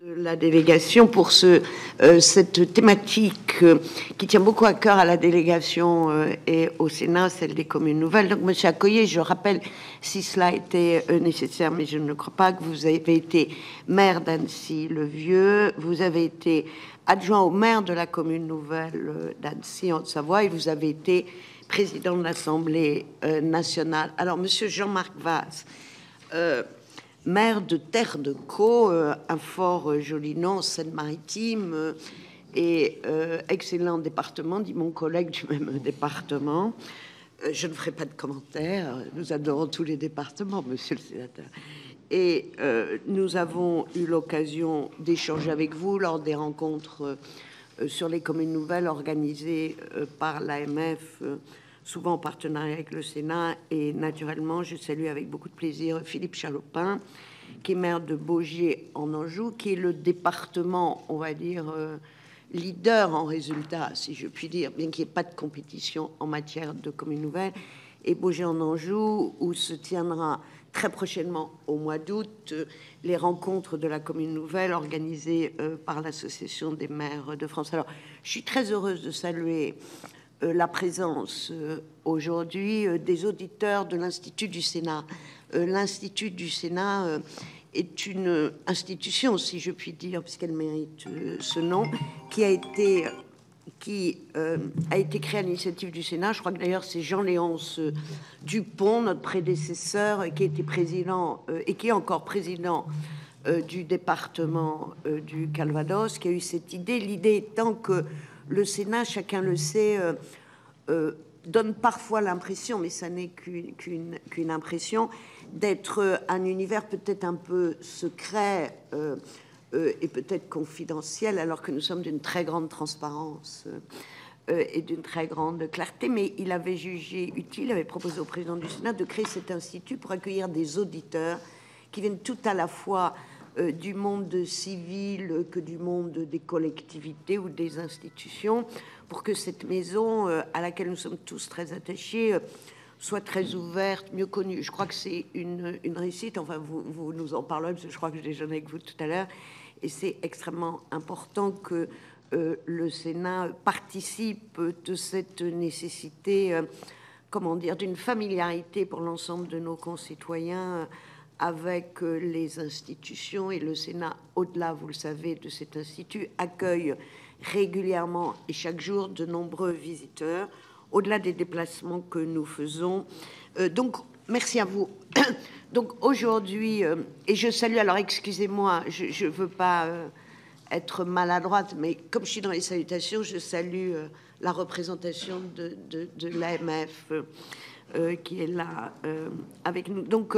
de la délégation pour cette thématique qui tient beaucoup à cœur à la délégation et au Sénat, celle des communes nouvelles. Donc, Monsieur Accoyer, je rappelle, si cela était nécessaire, mais je ne crois pas, que vous avez été maire d'Annecy-le-Vieux, vous avez été adjoint au maire de la commune nouvelle d'Annecy en Haute-Savoie et vous avez été président de l'Assemblée nationale. Alors, Monsieur Jean-Marc Vaz, maire de Terre de Caux, un fort joli nom, Seine-Maritime, et excellent département, dit mon collègue du même département. Je ne ferai pas de commentaires, nous adorons tous les départements, monsieur le sénateur. Et nous avons eu l'occasion d'échanger avec vous lors des rencontres sur les communes nouvelles organisées par l'AMF, souvent en partenariat avec le Sénat. Et naturellement, je salue avec beaucoup de plaisir Philippe Chalopin, qui est maire de Baugier en Anjou, qui est le département, on va dire, leader en résultats, si je puis dire, bien qu'il n'y ait pas de compétition en matière de communes nouvelles. Et Baugier en Anjou, où se tiendra très prochainement, au mois d'août, les rencontres de la commune nouvelle organisées par l'Association des maires de France. Alors, je suis très heureuse de saluer la présence aujourd'hui des auditeurs de l'Institut du Sénat. L'Institut du Sénat est une institution, si je puis dire, puisqu'elle mérite ce nom, qui a été créé à l'initiative du Sénat. Je crois que d'ailleurs c'est Jean-Léonce Dupont, notre prédécesseur, qui était président et qui est encore président du département du Calvados, qui a eu cette idée. L'idée étant que le Sénat, chacun le sait, donne parfois l'impression, mais ça n'est qu'une impression, d'être un univers peut-être un peu secret et peut-être confidentiel, alors que nous sommes d'une très grande transparence et d'une très grande clarté. Mais il avait jugé utile, il avait proposé au président du Sénat de créer cet institut pour accueillir des auditeurs qui viennent tout à la fois du monde civil que du monde des collectivités ou des institutions, pour que cette maison à laquelle nous sommes tous très attachés soit très ouverte, mieux connue. Je crois que c'est une réussite. Enfin, vous nous en parlerez, parce que je crois que je déjeunais avec vous tout à l'heure, et c'est extrêmement important que le Sénat participe de cette nécessité, comment dire, d'une familiarité pour l'ensemble de nos concitoyens avec les institutions. Et le Sénat, au-delà, vous le savez, de cet institut, accueille régulièrement et chaque jour de nombreux visiteurs, au-delà des déplacements que nous faisons. Donc, merci à vous. Donc, aujourd'hui, et je salue, alors excusez-moi, je ne veux pas être maladroite, mais comme je suis dans les salutations, je salue la représentation de l'AMF qui est là avec nous. Donc,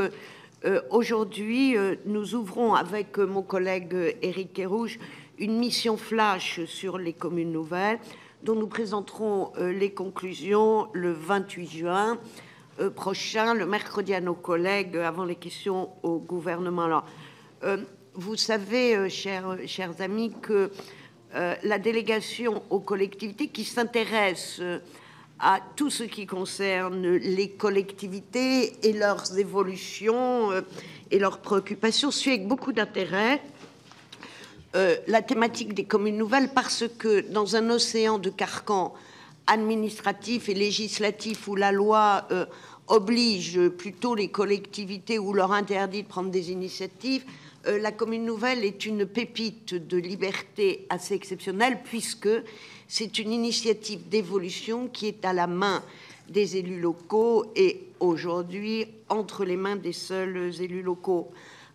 aujourd'hui, nous ouvrons avec mon collègue Éric Kerrouche une mission flash sur les communes nouvelles, dont nous présenterons les conclusions le 28 juin prochain, le mercredi, à nos collègues, avant les questions au gouvernement. Alors, vous savez, chers amis, que la délégation aux collectivités qui s'intéresse à tout ce qui concerne les collectivités et leurs évolutions et leurs préoccupations suit avec beaucoup d'intérêt la thématique des communes nouvelles, parce que dans un océan de carcans administratifs et législatifs où la loi oblige plutôt les collectivités ou leur interdit de prendre des initiatives, la commune nouvelle est une pépite de liberté assez exceptionnelle, puisque c'est une initiative d'évolution qui est à la main des élus locaux et aujourd'hui entre les mains des seuls élus locaux.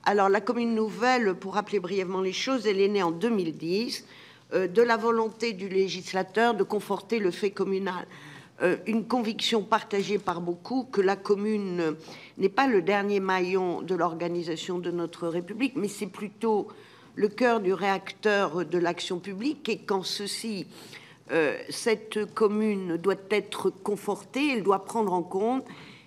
Alors, la commune nouvelle, pour rappeler brièvement les choses, elle est née en 2010 de la volonté du législateur de conforter le fait communal. Une conviction partagée par beaucoup que la commune n'est pas le dernier maillon de l'organisation de notre République, mais c'est plutôt le cœur du réacteur de l'action publique, et qu'en ceci, cette commune doit être confortée, elle doit prendre en compte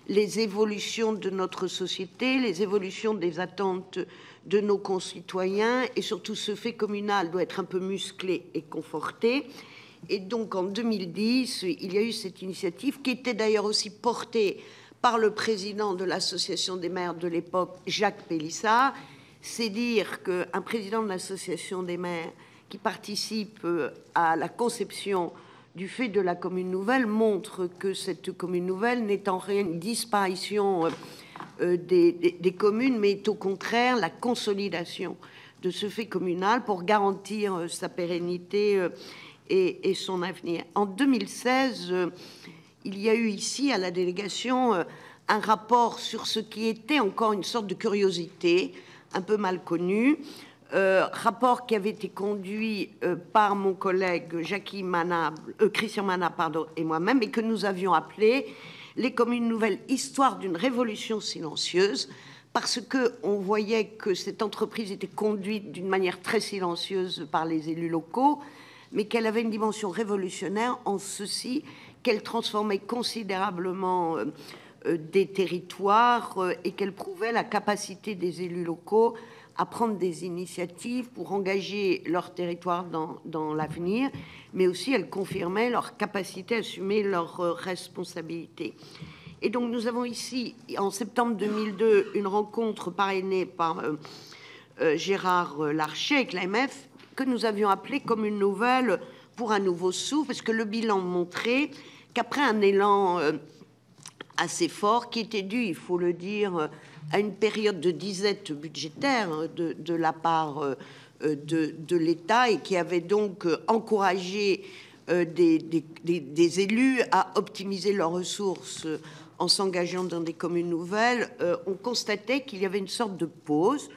les évolutions de notre société, les évolutions des attentes de nos concitoyens, et surtout ce fait communal doit être un peu musclé et conforté. Et donc en 2010, il y a eu cette initiative qui était d'ailleurs aussi portée par le président de l'association des maires de l'époque, Jacques Pélissard, C'est dire qu'un président de l'association des maires qui participe à la conception du fait de la commune nouvelle montre que cette commune nouvelle n'est en rien une disparition des communes, mais est au contraire la consolidation de ce fait communal pour garantir sa pérennité et son avenir. En 2016, il y a eu ici à la délégation un rapport sur ce qui était encore une sorte de curiosité un peu mal connue, rapport qui avait été conduit par mon collègue Christian Manat et moi-même, et que nous avions appelé les communes nouvelles, histoire d'une révolution silencieuse, parce que on voyait que cette entreprise était conduite d'une manière très silencieuse par les élus locaux, mais qu'elle avait une dimension révolutionnaire en ceci qu'elle transformait considérablement des territoires et qu'elle prouvait la capacité des élus locaux à prendre des initiatives pour engager leur territoire dans l'avenir, mais aussi elle confirmait leur capacité à assumer leurs responsabilités. Et donc nous avons ici, en septembre 2002, une rencontre parrainée par Gérard Larcher avec l'AMF, que nous avions appelée comme une nouvelle pour un nouveau souffle, parce que le bilan montrait qu'après un élan assez fort, qui était dû, il faut le dire, à une période de disette budgétaire de la part de l'État, et qui avait donc encouragé des élus à optimiser leurs ressources en s'engageant dans des communes nouvelles, on constatait qu'il y avait une sorte de pause,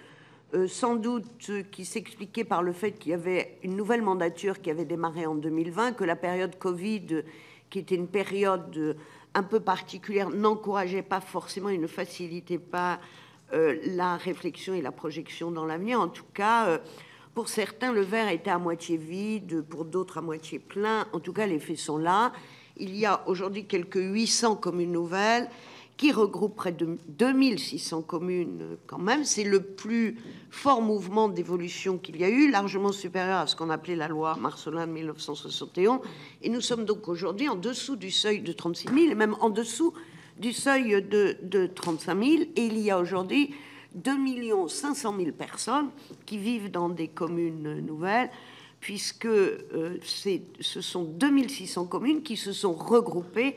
sans doute qui s'expliquait par le fait qu'il y avait une nouvelle mandature qui avait démarré en 2020, que la période Covid, qui était une période un peu particulière, n'encourageait pas forcément et ne facilitait pas la réflexion et la projection dans l'avenir. En tout cas, pour certains, le verre était à moitié vide, pour d'autres à moitié plein. En tout cas, les faits sont là. Il y a aujourd'hui quelques 800 communes nouvelles qui regroupent près de 2600 communes quand même. C'est le plus fort mouvement d'évolution qu'il y a eu, largement supérieur à ce qu'on appelait la loi Marcellin de 1971. Et nous sommes donc aujourd'hui en dessous du seuil de 36 000 et même en dessous du seuil de 35 000. Et il y a aujourd'hui 2 500 000 personnes qui vivent dans des communes nouvelles, puisque ce sont 2600 communes qui se sont regroupées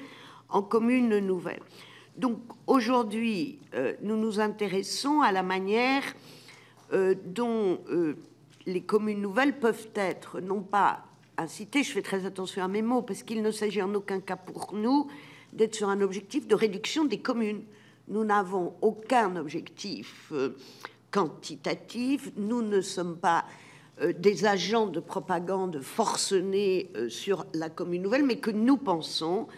en communes nouvelles. Donc aujourd'hui, nous nous intéressons à la manière dont les communes nouvelles peuvent être, non pas incitées, je fais très attention à mes mots, parce qu'il ne s'agit en aucun cas pour nous d'être sur un objectif de réduction des communes. Nous n'avons aucun objectif quantitatif, nous ne sommes pas des agents de propagande forcenés sur la commune nouvelle, mais que nous pensons,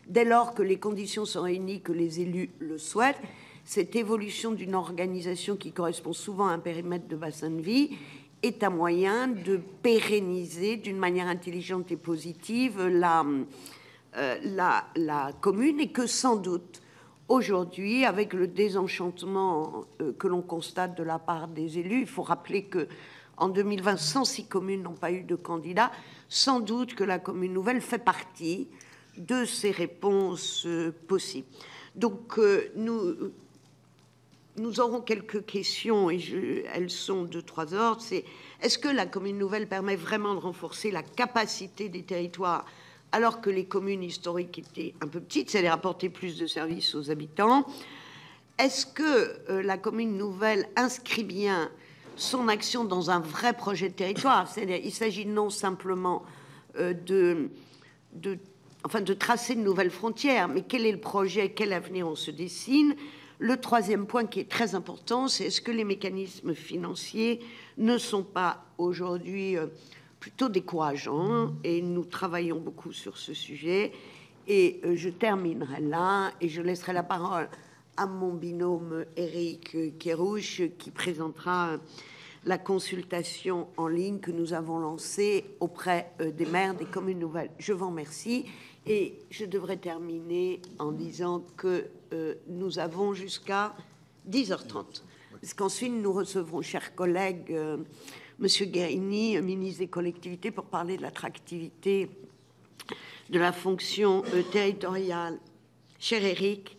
dès lors que les conditions sont réunies, que les élus le souhaitent, cette évolution d'une organisation qui correspond souvent à un périmètre de bassin de vie est un moyen de pérenniser d'une manière intelligente et positive la commune, et que sans doute aujourd'hui, avec le désenchantement que l'on constate de la part des élus, il faut rappeler que en 2020, 106 communes n'ont pas eu de candidat, sans doute que la commune nouvelle fait partie de ces réponses possibles. Donc nous aurons quelques questions, et elles sont de 3 ordres. C'est: est-ce que la commune nouvelle permet vraiment de renforcer la capacité des territoires alors que les communes historiques étaient un peu petites, c'est-à-dire apporter plus de services aux habitants? Est-ce que la commune nouvelle inscrit bien son action dans un vrai projet de territoire? C'est-à-dire, il s'agit non simplement de tracer de nouvelles frontières, mais quel est le projet, quel avenir on se dessine? Le troisième point qui est très important, c'est: est-ce que les mécanismes financiers ne sont pas aujourd'hui plutôt décourageants? Et nous travaillons beaucoup sur ce sujet. Et je terminerai là, et je laisserai la parole à mon binôme Éric Kerrouche, qui présentera la consultation en ligne que nous avons lancée auprès des maires des communes nouvelles. Je vous remercie, et je devrais terminer en disant que nous avons jusqu'à 10h30, parce qu'ensuite nous recevrons, chers collègues, Monsieur Guérini, ministre des collectivités, pour parler de l'attractivité de la fonction territoriale. Cher Éric,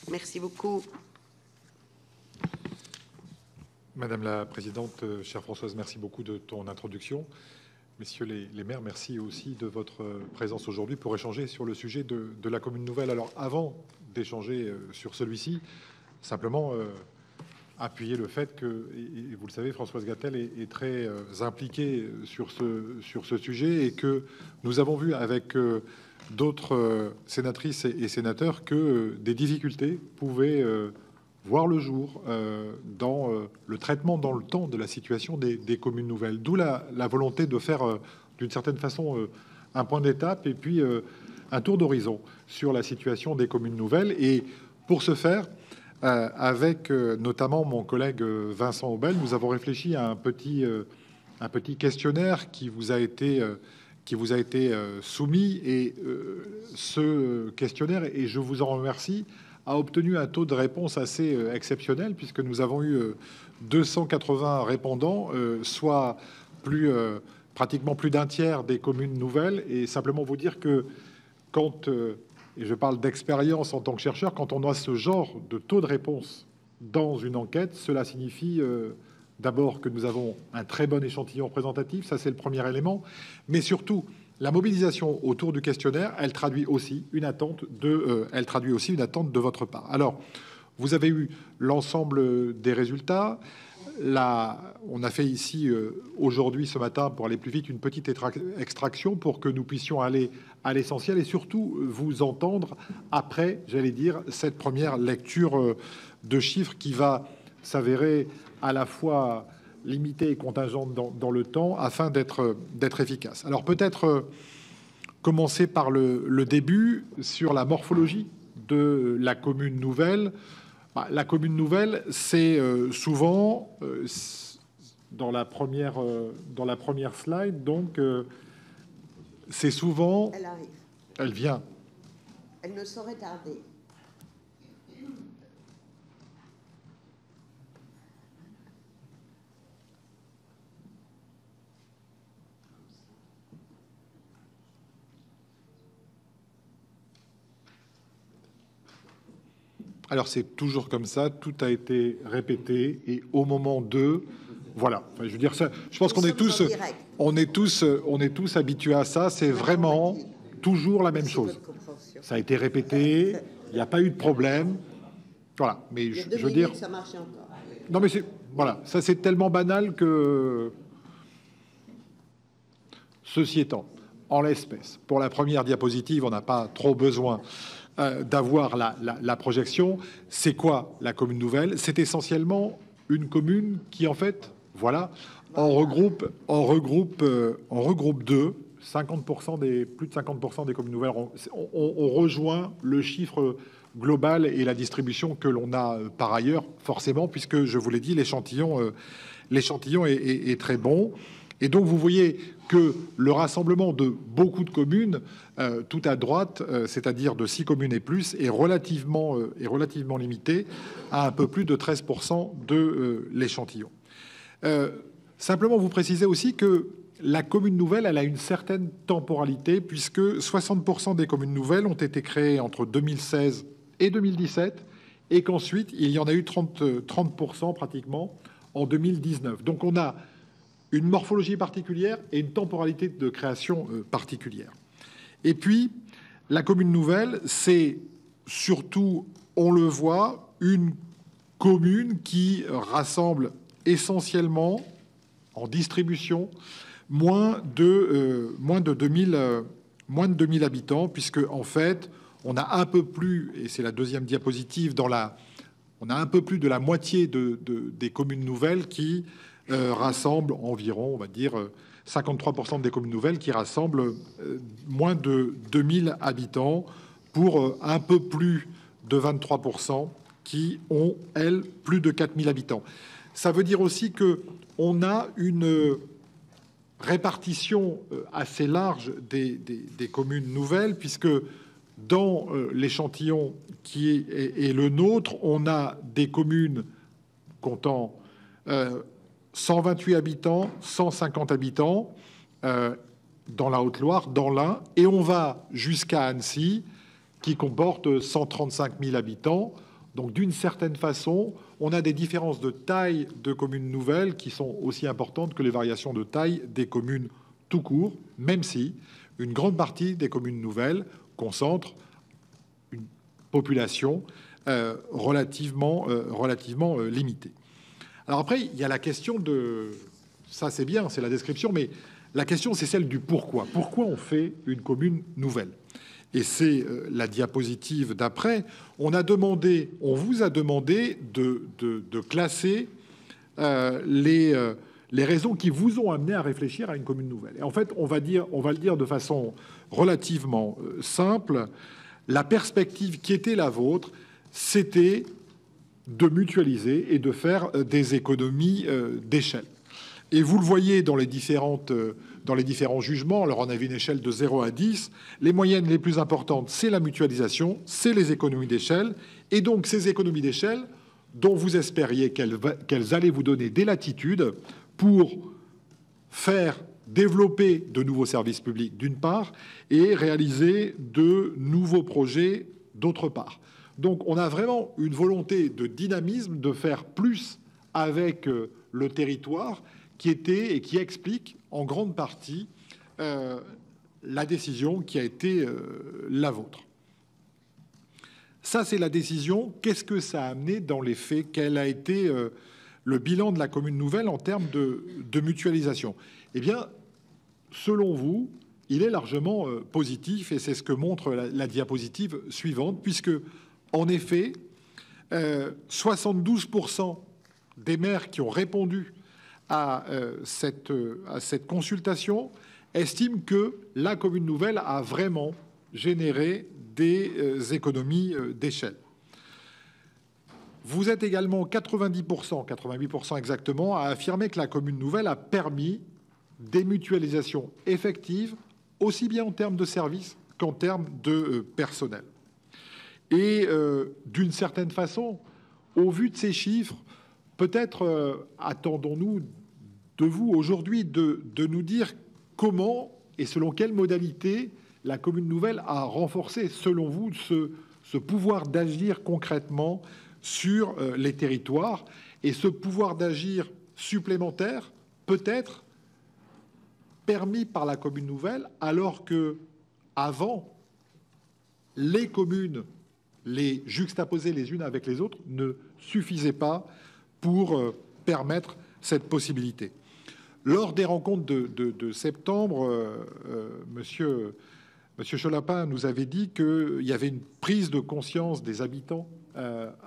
merci beaucoup. Madame la Présidente, chère Françoise, merci beaucoup de ton introduction. Messieurs les maires, merci aussi de votre présence aujourd'hui pour échanger sur le sujet de la commune nouvelle. Alors, avant d'échanger sur celui-ci, simplement appuyer le fait que, et vous le savez, Françoise Gatel est très impliquée sur ce sujet et que nous avons vu avec d'autres sénatrices et sénateurs que des difficultés pouvaient voir le jour dans le traitement dans le temps de la situation des communes nouvelles. D'où la volonté de faire d'une certaine façon un point d'étape et puis un tour d'horizon sur la situation des communes nouvelles. Et pour ce faire, avec notamment mon collègue Vincent Aubel, nous avons réfléchi à un petit questionnaire qui vous a été soumis. Et ce questionnaire, et je vous en remercie, a obtenu un taux de réponse assez exceptionnel, puisque nous avons eu 280 répondants, soit pratiquement plus d'un tiers des communes nouvelles. Et simplement vous dire que quand, et je parle d'expérience en tant que chercheur, quand on a ce genre de taux de réponse dans une enquête, cela signifie d'abord que nous avons un très bon échantillon représentatif, ça c'est le premier élément, mais surtout la mobilisation autour du questionnaire, elle traduit aussi une attente de votre part. Alors, vous avez eu l'ensemble des résultats. Là, on a fait ici aujourd'hui, ce matin, pour aller plus vite, une petite extraction pour que nous puissions aller à l'essentiel et surtout vous entendre après, j'allais dire, cette première lecture de chiffres qui va s'avérer à la fois limitée et contingente dans le temps afin d'être efficace. Alors peut-être commencer par le début sur la morphologie de la commune nouvelle. La commune nouvelle, c'est souvent dans la première slide, donc c'est souvent... Elle arrive. Elle vient. Elle ne saurait tarder. Alors c'est toujours comme ça, tout a été répété et au moment de, voilà. Enfin, je veux dire ça. Je pense qu'on est tous habitués à ça. C'est vraiment toujours la même chose. Ça a été répété. Il n'y a pas eu de problème. Voilà. Mais je veux dire, ça marche encore. Non mais c'est voilà. Ça c'est tellement banal que. Ceci étant, en l'espèce, pour la première diapositive, on n'a pas trop besoin d'avoir la projection. C'est quoi la commune nouvelle? C'est essentiellement une commune qui, en fait, voilà, on regroupe deux, 50% plus de 50% des communes nouvelles. On rejoint le chiffre global et la distribution que l'on a par ailleurs, forcément, puisque je vous l'ai dit, l'échantillon est très bon. Et donc, vous voyez que le rassemblement de beaucoup de communes, tout à droite, c'est-à-dire de 6 communes et plus, est relativement limité à un peu plus de 13% de l'échantillon. Simplement, vous précisez aussi que la commune nouvelle, elle a une certaine temporalité, puisque 60% des communes nouvelles ont été créées entre 2016 et 2017, et qu'ensuite, il y en a eu 30% pratiquement en 2019. Donc, on a une morphologie particulière et une temporalité de création particulière. Et puis, la commune nouvelle, c'est surtout, on le voit, une commune qui rassemble essentiellement, en distribution, moins de 2000 habitants, puisque, en fait, on a un peu plus, et c'est la deuxième diapositive, on a un peu plus de la moitié des communes nouvelles qui rassemble environ, on va dire, 53% des communes nouvelles qui rassemblent moins de 2000 habitants pour un peu plus de 23% qui ont, elles, plus de 4000 habitants. Ça veut dire aussi que on a une répartition assez large des communes nouvelles, puisque dans l'échantillon qui est le nôtre, on a des communes comptant 128 habitants, 150 habitants dans la Haute-Loire, dans l'Ain, et on va jusqu'à Annecy, qui comporte 135 000 habitants. Donc, d'une certaine façon, on a des différences de taille de communes nouvelles qui sont aussi importantes que les variations de taille des communes tout court, même si une grande partie des communes nouvelles concentrent une population relativement limitée. Alors après, il y a la question de... Ça, c'est bien, c'est la description, mais la question, c'est celle du pourquoi. Pourquoi on fait une commune nouvelle? Et c'est la diapositive d'après. On vous a demandé de classer les raisons qui vous ont amené à réfléchir à une commune nouvelle. Et en fait, on va le dire de façon relativement simple. La perspective qui était la vôtre, c'était de mutualiser et de faire des économies d'échelle. Et vous le voyez dans les différents jugements. Alors, on avait une échelle de 0 à 10. Les moyennes les plus importantes, c'est la mutualisation, c'est les économies d'échelle. Et donc, ces économies d'échelle, dont vous espériez qu'elles allaient vous donner des latitudes pour faire développer de nouveaux services publics, d'une part, et réaliser de nouveaux projets, d'autre part. Donc, on a vraiment une volonté de dynamisme, de faire plus avec le territoire, qui était et qui explique en grande partie la décision qui a été la vôtre. Ça, c'est la décision. Qu'est-ce que ça a amené dans les faits? Quel a été le bilan de la commune nouvelle en termes de mutualisation? Eh bien, selon vous, il est largement positif, et c'est ce que montre la diapositive suivante, puisque, en effet, 72% des maires qui ont répondu à cette consultation estiment que la commune nouvelle a vraiment généré des économies d'échelle. Vous êtes également 90%, 88% exactement, à affirmer que la commune nouvelle a permis des mutualisations effectives, aussi bien en termes de services qu'en termes de personnel. Et d'une certaine façon, au vu de ces chiffres, peut-être attendons-nous de vous aujourd'hui de nous dire comment et selon quelles modalités la commune nouvelle a renforcé, selon vous, ce pouvoir d'agir concrètement sur les territoires. Et ce pouvoir d'agir supplémentaire peut être permis par la commune nouvelle, alors que avant, les communes, les juxtaposer les unes avec les autres, ne suffisaient pas pour permettre cette possibilité. Lors des rencontres de septembre, Monsieur Cholapin nous avait dit qu'il y avait une prise de conscience des habitants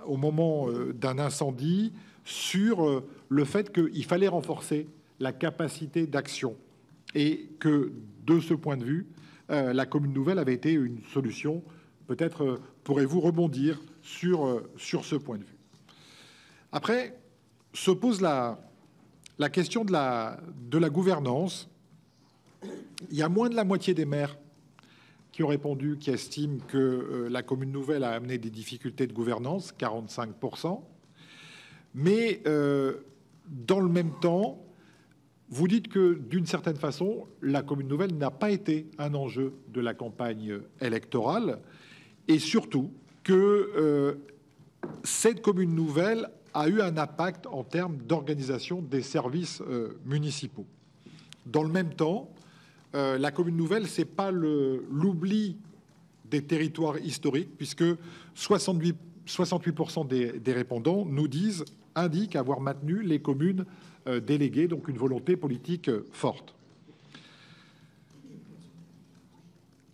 au moment d'un incendie sur le fait qu'il fallait renforcer la capacité d'action et que, de ce point de vue, la commune nouvelle avait été une solution. Peut-être pourrez-vous rebondir sur ce point de vue. Après, se pose la question de la gouvernance. Il y a moins de la moitié des maires qui ont répondu, qui estiment que la commune nouvelle a amené des difficultés de gouvernance, 45%. Mais dans le même temps, vous dites que, d'une certaine façon, la commune nouvelle n'a pas été un enjeu de la campagne électorale, et surtout que cette commune nouvelle a eu un impact en termes d'organisation des services municipaux. Dans le même temps, la commune nouvelle, c'est pas l'oubli des territoires historiques, puisque 68% des répondants indiquent avoir maintenu les communes déléguées, donc une volonté politique forte.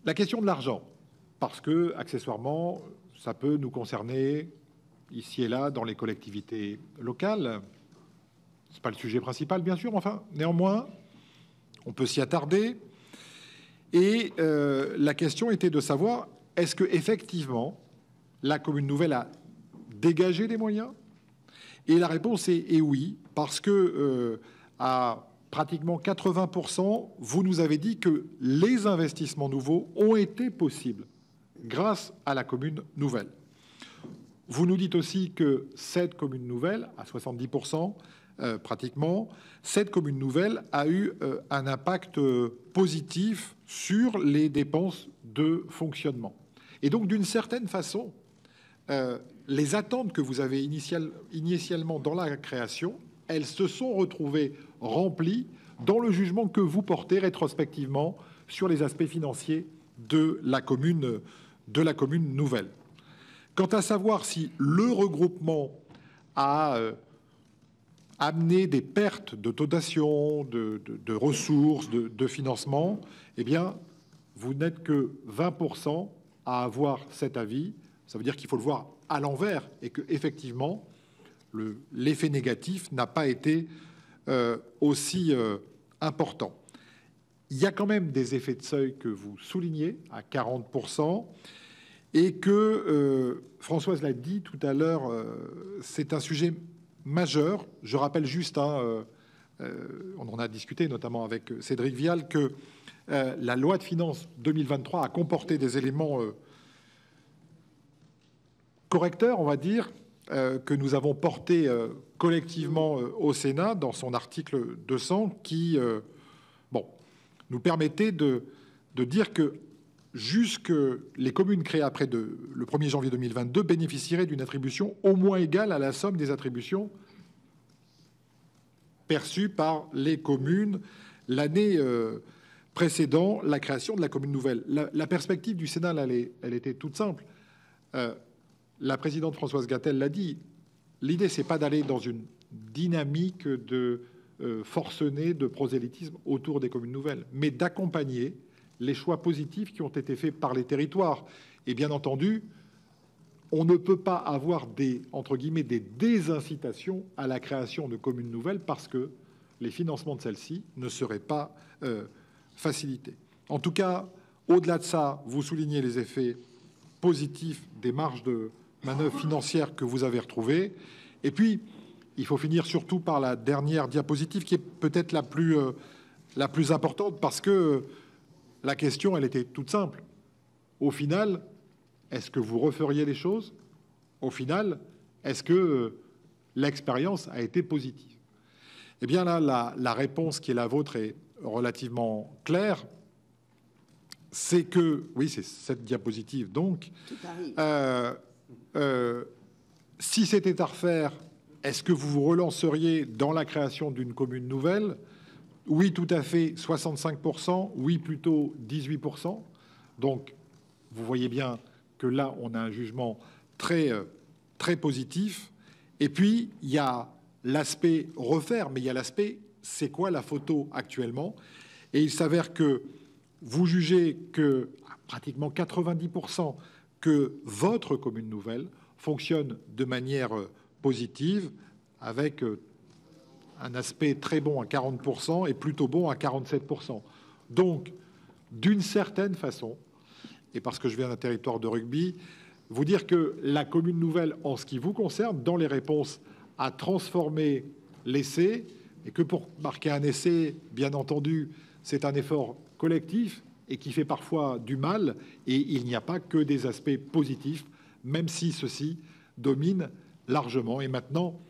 La question de l'argent, parce que, accessoirement, ça peut nous concerner ici et là dans les collectivités locales. C'est pas le sujet principal, bien sûr, enfin, néanmoins, on peut s'y attarder. Et la question était de savoir, est-ce que effectivement la commune nouvelle a dégagé des moyens? Et la réponse est oui, parce que à pratiquement 80%, vous nous avez dit que les investissements nouveaux ont été possibles grâce à la commune nouvelle. Vous nous dites aussi que cette commune nouvelle, à 70%, pratiquement, cette commune nouvelle a eu un impact positif sur les dépenses de fonctionnement. Et donc, d'une certaine façon, les attentes que vous avez initialement dans la création, elles se sont retrouvées remplies dans le jugement que vous portez rétrospectivement sur les aspects financiers de la commune nouvelle. Quant à savoir si le regroupement a amené des pertes de dotation, de ressources, de financement, eh bien, vous n'êtes que 20% à avoir cet avis. Ça veut dire qu'il faut le voir à l'envers et que effectivement, l'effet négatif n'a pas été aussi important. Il y a quand même des effets de seuil que vous soulignez à 40%. Et que, Françoise l'a dit tout à l'heure, c'est un sujet majeur. Je rappelle juste, on en a discuté notamment avec Cédric Vial, que la loi de finances 2023 a comporté des éléments correcteurs, on va dire, que nous avons portés collectivement au Sénat dans son article 200 qui nous permettait de dire que jusque les communes créées après le 1er janvier 2022 bénéficieraient d'une attribution au moins égale à la somme des attributions perçues par les communes l'année précédant la création de la commune nouvelle. La perspective du Sénat, elle était toute simple. La présidente Françoise Gatel l'a dit, l'idée, c'est pas d'aller dans une dynamique de forcené, de prosélytisme autour des communes nouvelles, mais d'accompagner les choix positifs qui ont été faits par les territoires. Et bien entendu, on ne peut pas avoir entre guillemets, des désincitations à la création de communes nouvelles parce que les financements de celles-ci ne seraient pas facilités. En tout cas, au-delà de ça, vous soulignez les effets positifs des marges de manœuvre financières que vous avez retrouvées. Et puis, il faut finir surtout par la dernière diapositive qui est peut-être la plus importante parce que la question, elle était toute simple. Au final, est-ce que vous referiez les choses? Au final, est-ce que l'expérience a été positive? Eh bien là, la réponse qui est la vôtre est relativement claire. C'est que, oui, c'est cette diapositive donc. Si c'était à refaire, est-ce que vous vous relanceriez dans la création d'une commune nouvelle? Oui, tout à fait, 65%. Oui, plutôt 18%. Donc, vous voyez bien que là, on a un jugement très, très positif. Et puis, il y a l'aspect refaire, mais il y a l'aspect c'est quoi la photo actuellement. Et il s'avère que vous jugez que pratiquement 90% que votre commune nouvelle fonctionne de manière positive avec un aspect très bon à 40% et plutôt bon à 47%. Donc, d'une certaine façon, et parce que je viens d'un territoire de rugby, vous dire que la commune nouvelle, en ce qui vous concerne, dans les réponses, a transformé l'essai, et que pour marquer un essai, bien entendu, c'est un effort collectif et qui fait parfois du mal, et il n'y a pas que des aspects positifs, même si ceux-ci dominent largement. Et maintenant,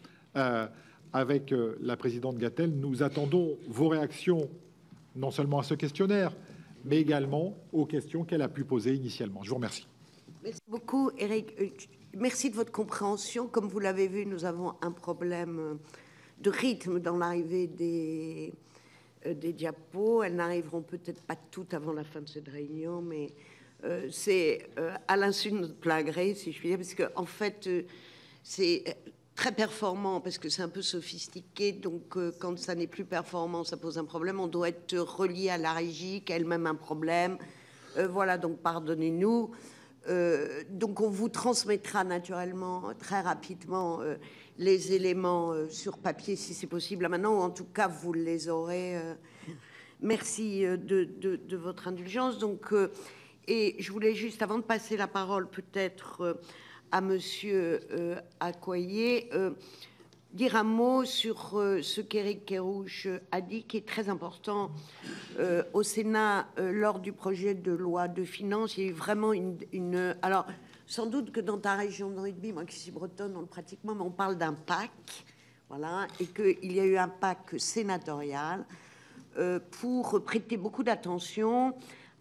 avec la présidente Gatel, nous attendons vos réactions, non seulement à ce questionnaire, mais également aux questions qu'elle a pu poser initialement. Je vous remercie. Merci beaucoup, Éric. Merci de votre compréhension. Comme vous l'avez vu, nous avons un problème de rythme dans l'arrivée des diapos. Elles n'arriveront peut-être pas toutes avant la fin de cette réunion, mais c'est à l'insu de notre plein gré, si je puis dire, parce que en fait, c'est très performant parce que c'est un peu sophistiqué. Donc, quand ça n'est plus performant, ça pose un problème. On doit être relié à la régie, qui a elle-même un problème. Voilà, donc pardonnez-nous. Donc, on vous transmettra naturellement très rapidement les éléments sur papier, si c'est possible. Là, maintenant, ou en tout cas, vous les aurez. Merci de votre indulgence. Donc, et je voulais juste, avant de passer la parole, peut-être à Monsieur Accoyer, dire un mot sur ce qu'Éric Kerrouche a dit, qui est très important au Sénat lors du projet de loi de finances. Il y a eu vraiment une... Alors, sans doute que dans ta région de rugby, moi qui suis bretonne, on le pratique moins, mais on parle d'un PAC, voilà, et qu'il y a eu un PAC sénatorial pour prêter beaucoup d'attention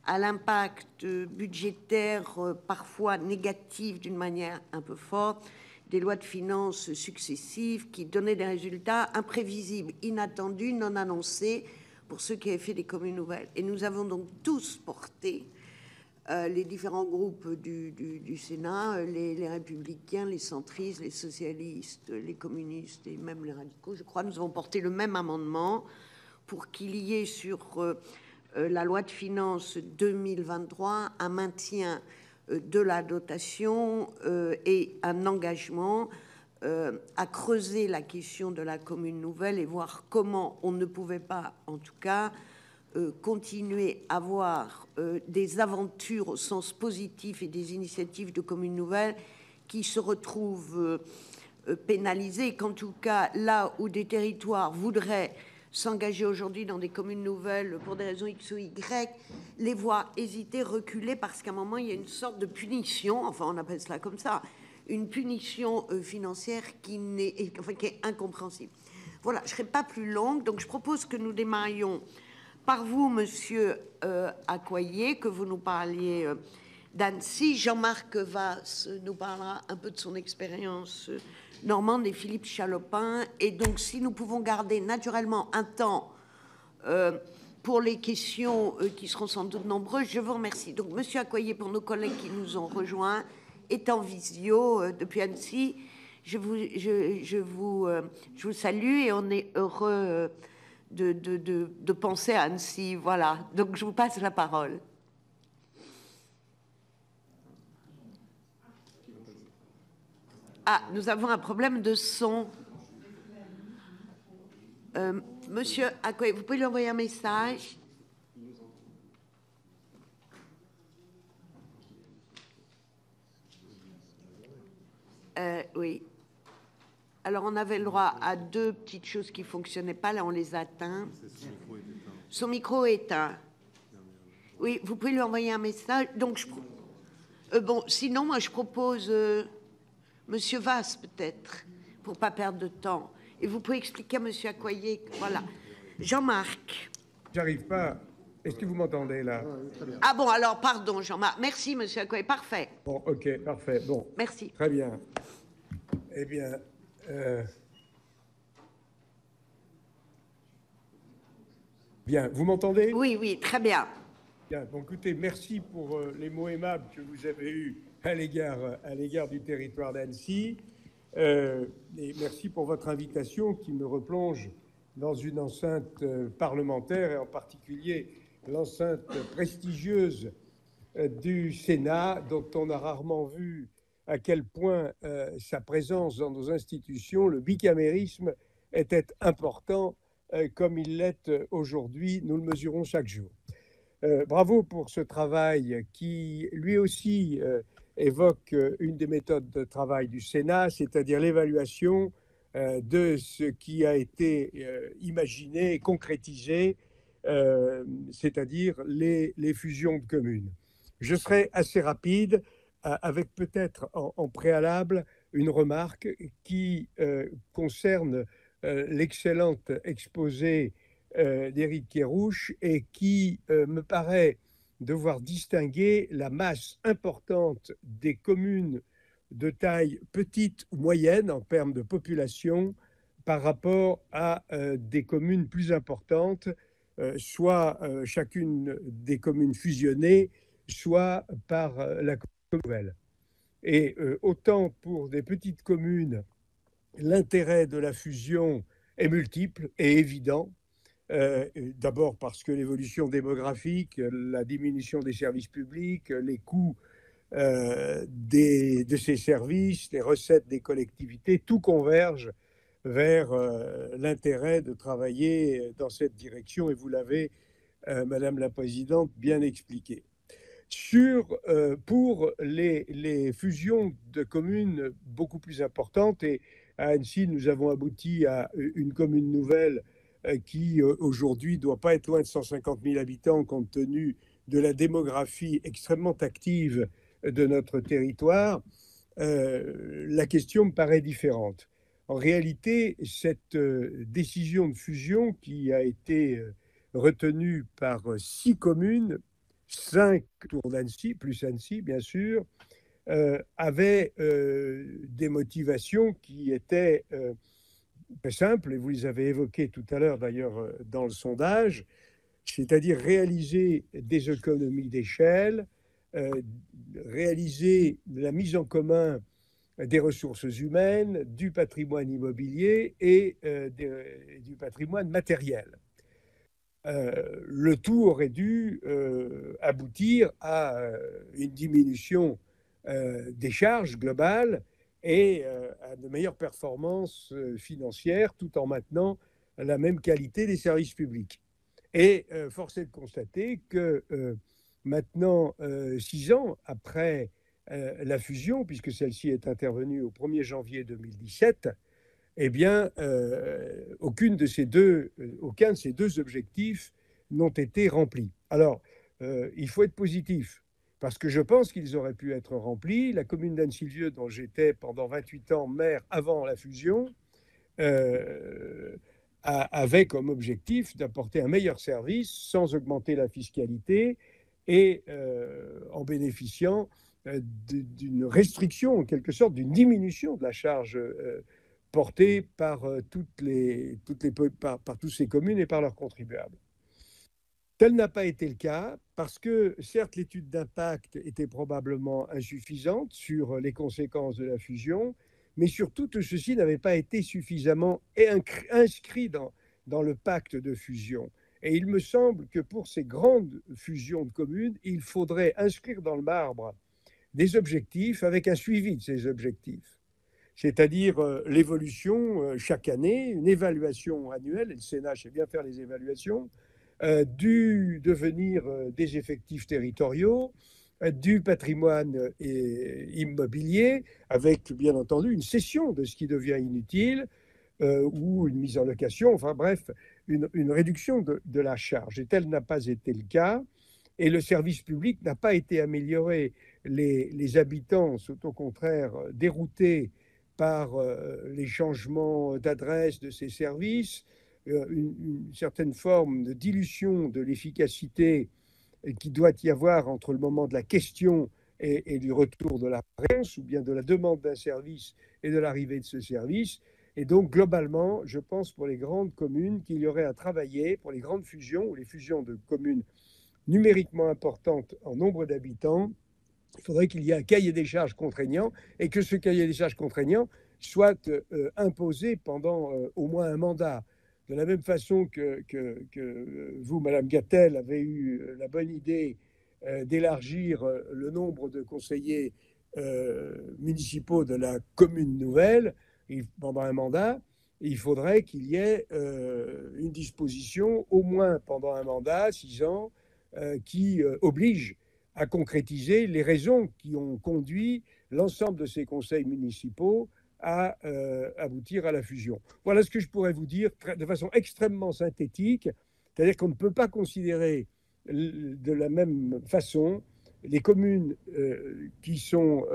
à l'impact budgétaire parfois négatif d'une manière un peu forte des lois de finances successives qui donnaient des résultats imprévisibles, inattendus, non annoncés pour ceux qui avaient fait des communes nouvelles. Et nous avons donc tous porté, les différents groupes du Sénat, les républicains, les centristes, les socialistes, les communistes et même les radicaux, je crois, nous avons porté le même amendement pour qu'il y ait sur la loi de finances 2023 un maintien de la dotation et un engagement à creuser la question de la commune nouvelle et voir comment on ne pouvait pas, en tout cas, continuer à avoir des aventures au sens positif et des initiatives de communes nouvelles qui se retrouvent pénalisées, qu'en tout cas, là où des territoires voudraient s'engager aujourd'hui dans des communes nouvelles pour des raisons X ou Y, les voir hésiter, reculer, parce qu'à un moment, il y a une sorte de punition, enfin on appelle cela comme ça, une punition financière qui est incompréhensible. Voilà, je ne serai pas plus longue, donc je propose que nous démarrions par vous, monsieur Accoyer, que vous nous parliez d'Annecy. Jean-Marc Vasse nous parlera un peu de son expérience normande et Philippe Chalopin. Et donc, si nous pouvons garder naturellement un temps pour les questions qui seront sans doute nombreuses, je vous remercie. Donc, monsieur Accoyer, pour nos collègues qui nous ont rejoints, est en visio depuis Annecy. Je vous salue et on est heureux de penser à Annecy. Voilà, donc je vous passe la parole. Ah, nous avons un problème de son. Monsieur Accoyer, vous pouvez lui envoyer un message? Oui. Alors, on avait le droit à deux petites choses qui ne fonctionnaient pas. Là, on les atteint. Son micro est éteint. Oui, vous pouvez lui envoyer un message. Donc, bon, sinon, moi, je propose monsieur Vasse, peut-être, pour ne pas perdre de temps. Et vous pouvez expliquer à monsieur Accoyer. Voilà. Jean-Marc. J'arrive pas. Est-ce que vous m'entendez, là? Ah bon, alors, pardon, Jean-Marc. Merci, monsieur Accoyer. Parfait. Bon, OK, parfait. Bon. Merci. Très bien. Eh bien... Bien, vous m'entendez? Oui, oui, très bien. Bien, bon, écoutez, merci pour les mots aimables que vous avez eus à l'égard du territoire d'Annecy. Et merci pour votre invitation qui me replonge dans une enceinte parlementaire et en particulier l'enceinte prestigieuse du Sénat, dont on a rarement vu à quel point sa présence dans nos institutions, le bicamérisme, était important comme il l'est aujourd'hui. Nous le mesurons chaque jour. Bravo pour ce travail qui, lui aussi, évoque une des méthodes de travail du Sénat, c'est-à-dire l'évaluation de ce qui a été imaginé et concrétisé, c'est-à-dire les fusions de communes. Je serai assez rapide, avec peut-être en préalable une remarque qui concerne l'excellent exposé d'Éric Kerrouche et qui me paraît devoir distinguer la masse importante des communes de taille petite ou moyenne en termes de population par rapport à des communes plus importantes, soit chacune des communes fusionnées, soit par la commune nouvelle. Et autant pour des petites communes, l'intérêt de la fusion est multiple et évident. D'abord parce que l'évolution démographique, la diminution des services publics, les coûts de ces services, les recettes des collectivités, tout converge vers l'intérêt de travailler dans cette direction, et vous l'avez, Madame la Présidente, bien expliqué. Pour les fusions de communes beaucoup plus importantes, et à Annecy, nous avons abouti à une commune nouvelle qui aujourd'hui ne doit pas être loin de 150 000 habitants compte tenu de la démographie extrêmement active de notre territoire, la question me paraît différente. En réalité, cette décision de fusion qui a été retenue par 6 communes, 5 autour d'Annecy, plus Annecy bien sûr, avait des motivations qui étaient très simples, et vous les avez évoquées tout à l'heure d'ailleurs dans le sondage, c'est-à-dire réaliser des économies d'échelle, réaliser la mise en commun des ressources humaines, du patrimoine immobilier et du patrimoine matériel. Le tout aurait dû aboutir à une diminution des charges globales et à de meilleures performances financières, tout en maintenant la même qualité des services publics. Et force est de constater que maintenant, 6 ans après la fusion, puisque celle-ci est intervenue au 1er janvier 2017, eh bien, aucun de ces deux objectifs n'ont été remplis. Alors, il faut être positif, parce que je pense qu'ils auraient pu être remplis. La commune d'Annecy-le-Vieux, dont j'étais pendant 28 ans maire avant la fusion, avait comme objectif d'apporter un meilleur service sans augmenter la fiscalité et en bénéficiant d'une restriction, en quelque sorte, d'une diminution de la charge portée par tous ces communes et par leurs contribuables. Tel n'a pas été le cas parce que, certes, l'étude d'impact était probablement insuffisante sur les conséquences de la fusion, mais surtout, tout ceci n'avait pas été suffisamment inscrit dans le pacte de fusion. Et il me semble que pour ces grandes fusions de communes, il faudrait inscrire dans le marbre des objectifs avec un suivi de ces objectifs. C'est-à-dire l'évolution chaque année, une évaluation annuelle, et le Sénat sait bien faire les évaluations, du devenir des effectifs territoriaux, du patrimoine immobilier, avec bien entendu une cession de ce qui devient inutile ou une mise en location, enfin bref, une réduction de la charge. Et tel n'a pas été le cas. Et le service public n'a pas été amélioré. Les habitants sont au contraire déroutés par les changements d'adresse de ces services, une certaine forme de dilution de l'efficacité qui doit y avoir entre le moment de la question et du retour de la réponse, ou bien de la demande d'un service et de l'arrivée de ce service. Et donc, globalement, je pense pour les grandes communes qu'il y aurait à travailler, pour les grandes fusions ou les fusions de communes numériquement importantes en nombre d'habitants, il faudrait qu'il y ait un cahier des charges contraignant et que ce cahier des charges contraignant soit imposé pendant au moins un mandat. De la même façon que vous, Madame Gatel, avez eu la bonne idée d'élargir le nombre de conseillers municipaux de la commune nouvelle pendant un mandat, il faudrait qu'il y ait une disposition, au moins pendant un mandat, 6 ans, qui oblige à concrétiser les raisons qui ont conduit l'ensemble de ces conseils municipaux à aboutir à la fusion. Voilà ce que je pourrais vous dire de façon extrêmement synthétique, c'est-à-dire qu'on ne peut pas considérer de la même façon les communes qui sont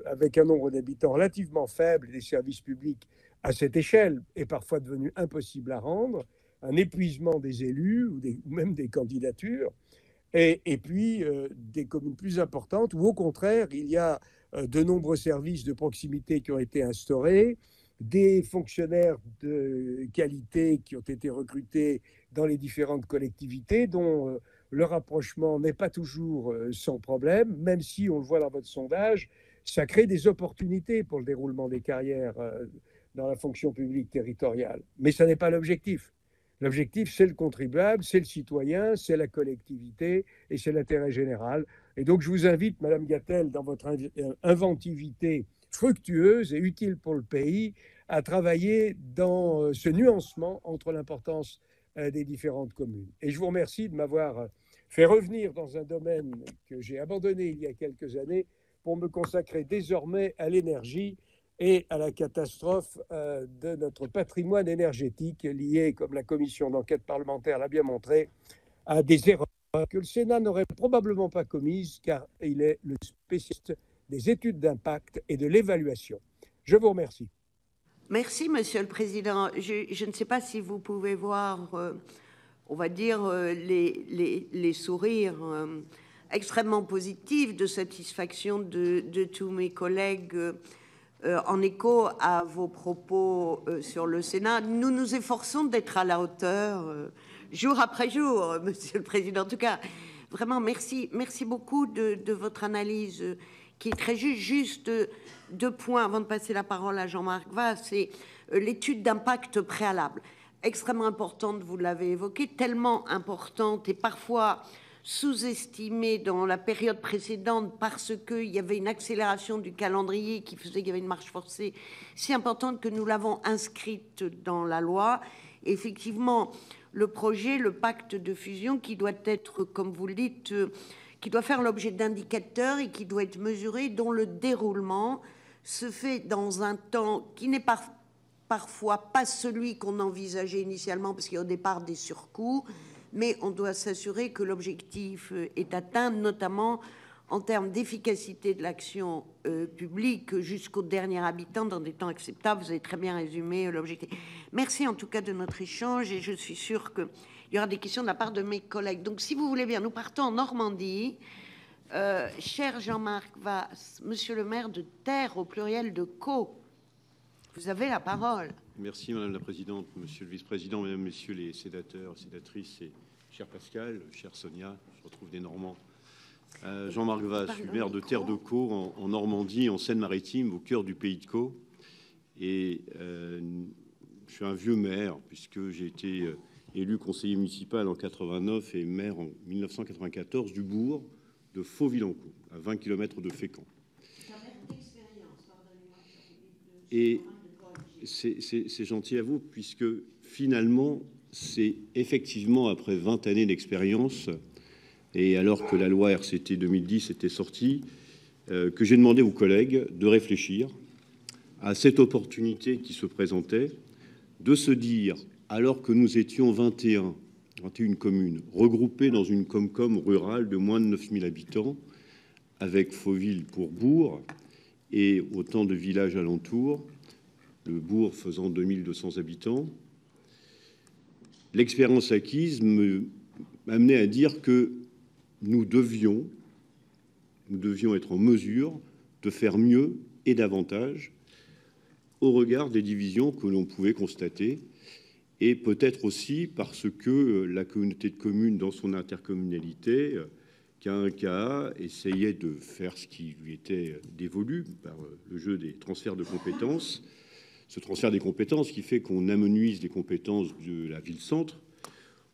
avec un nombre d'habitants relativement faible, des services publics à cette échelle est parfois devenu impossible à rendre, un épuisement des élus ou même des candidatures, et puis des communes plus importantes où au contraire il y a de nombreux services de proximité qui ont été instaurés, des fonctionnaires de qualité qui ont été recrutés dans les différentes collectivités dont le rapprochement n'est pas toujours sans problème, même si, on le voit dans votre sondage, ça crée des opportunités pour le déroulement des carrières dans la fonction publique territoriale. Mais ça n'est pas l'objectif. L'objectif, c'est le contribuable, c'est le citoyen, c'est la collectivité et c'est l'intérêt général. Et donc, je vous invite, Madame Gatel, dans votre inventivité fructueuse et utile pour le pays, à travailler dans ce nuancement entre l'importance des différentes communes. Et je vous remercie de m'avoir fait revenir dans un domaine que j'ai abandonné il y a quelques années pour me consacrer désormais à l'énergie et à la catastrophe de notre patrimoine énergétique lié, comme la commission d'enquête parlementaire l'a bien montré, à des erreurs que le Sénat n'aurait probablement pas commises car il est le spécialiste des études d'impact et de l'évaluation. Je vous remercie. Merci, Monsieur le Président. Je ne sais pas si vous pouvez voir, on va dire, les sourires extrêmement positive, de satisfaction de tous mes collègues en écho à vos propos sur le Sénat. Nous nous efforçons d'être à la hauteur jour après jour, Monsieur le Président. En tout cas, vraiment, merci beaucoup de votre analyse qui est très juste. Juste 2 points avant de passer la parole à Jean-Marc Vasse. C'est l'étude d'impact préalable. Extrêmement importante, vous l'avez évoqué, tellement importante et parfois sous-estimée dans la période précédente parce qu'il y avait une accélération du calendrier qui faisait qu'il y avait une marche forcée si importante que nous l'avons inscrite dans la loi. Et effectivement, le projet, le pacte de fusion qui doit être, comme vous le dites, qui doit faire l'objet d'indicateurs et qui doit être mesuré, dont le déroulement se fait dans un temps qui n'est parfois pas celui qu'on envisageait initialement, parce qu'il y a au départ des surcoûts, mais on doit s'assurer que l'objectif est atteint, notamment en termes d'efficacité de l'action publique jusqu'au dernier habitant dans des temps acceptables. Vous avez très bien résumé l'objectif. Merci en tout cas de notre échange et je suis sûre qu'il y aura des questions de la part de mes collègues. Donc si vous voulez bien, nous partons en Normandie. Cher Jean-Marc Vasse, monsieur le maire de Terre au pluriel de Caux, vous avez la parole. Merci Madame la Présidente, Monsieur le Vice-président, Mesdames, Messieurs les sénateurs, sénatrices et cher Pascal, chère Sonia, je retrouve des Normands. Jean-Marc Vasse, je suis maire de Terre de Caux en Normandie, en Seine-Maritime, au cœur du pays de Caux. Et je suis un vieux maire puisque j'ai été élu conseiller municipal en 89 et maire en 1994 du bourg de Faux-Villancourt, à 20 km de Fécamp. Et c'est gentil à vous, puisque finalement, c'est effectivement après 20 années d'expérience, et alors que la loi RCT 2010 était sortie, que j'ai demandé aux collègues de réfléchir à cette opportunité qui se présentait, de se dire, alors que nous étions 21 communes regroupées dans une Comcom rurale de moins de 9000 habitants, avec Fauville pour bourg et autant de villages alentours, le bourg faisant 2200 habitants, l'expérience acquise m'amenait à dire que nous devions être en mesure de faire mieux et davantage au regard des divisions que l'on pouvait constater, et peut-être aussi parce que la communauté de communes dans son intercommunalité, KA, essayait de faire ce qui lui était dévolu par le jeu des transferts de compétences. Ce transfert des compétences qui fait qu'on amenuise les compétences de la ville-centre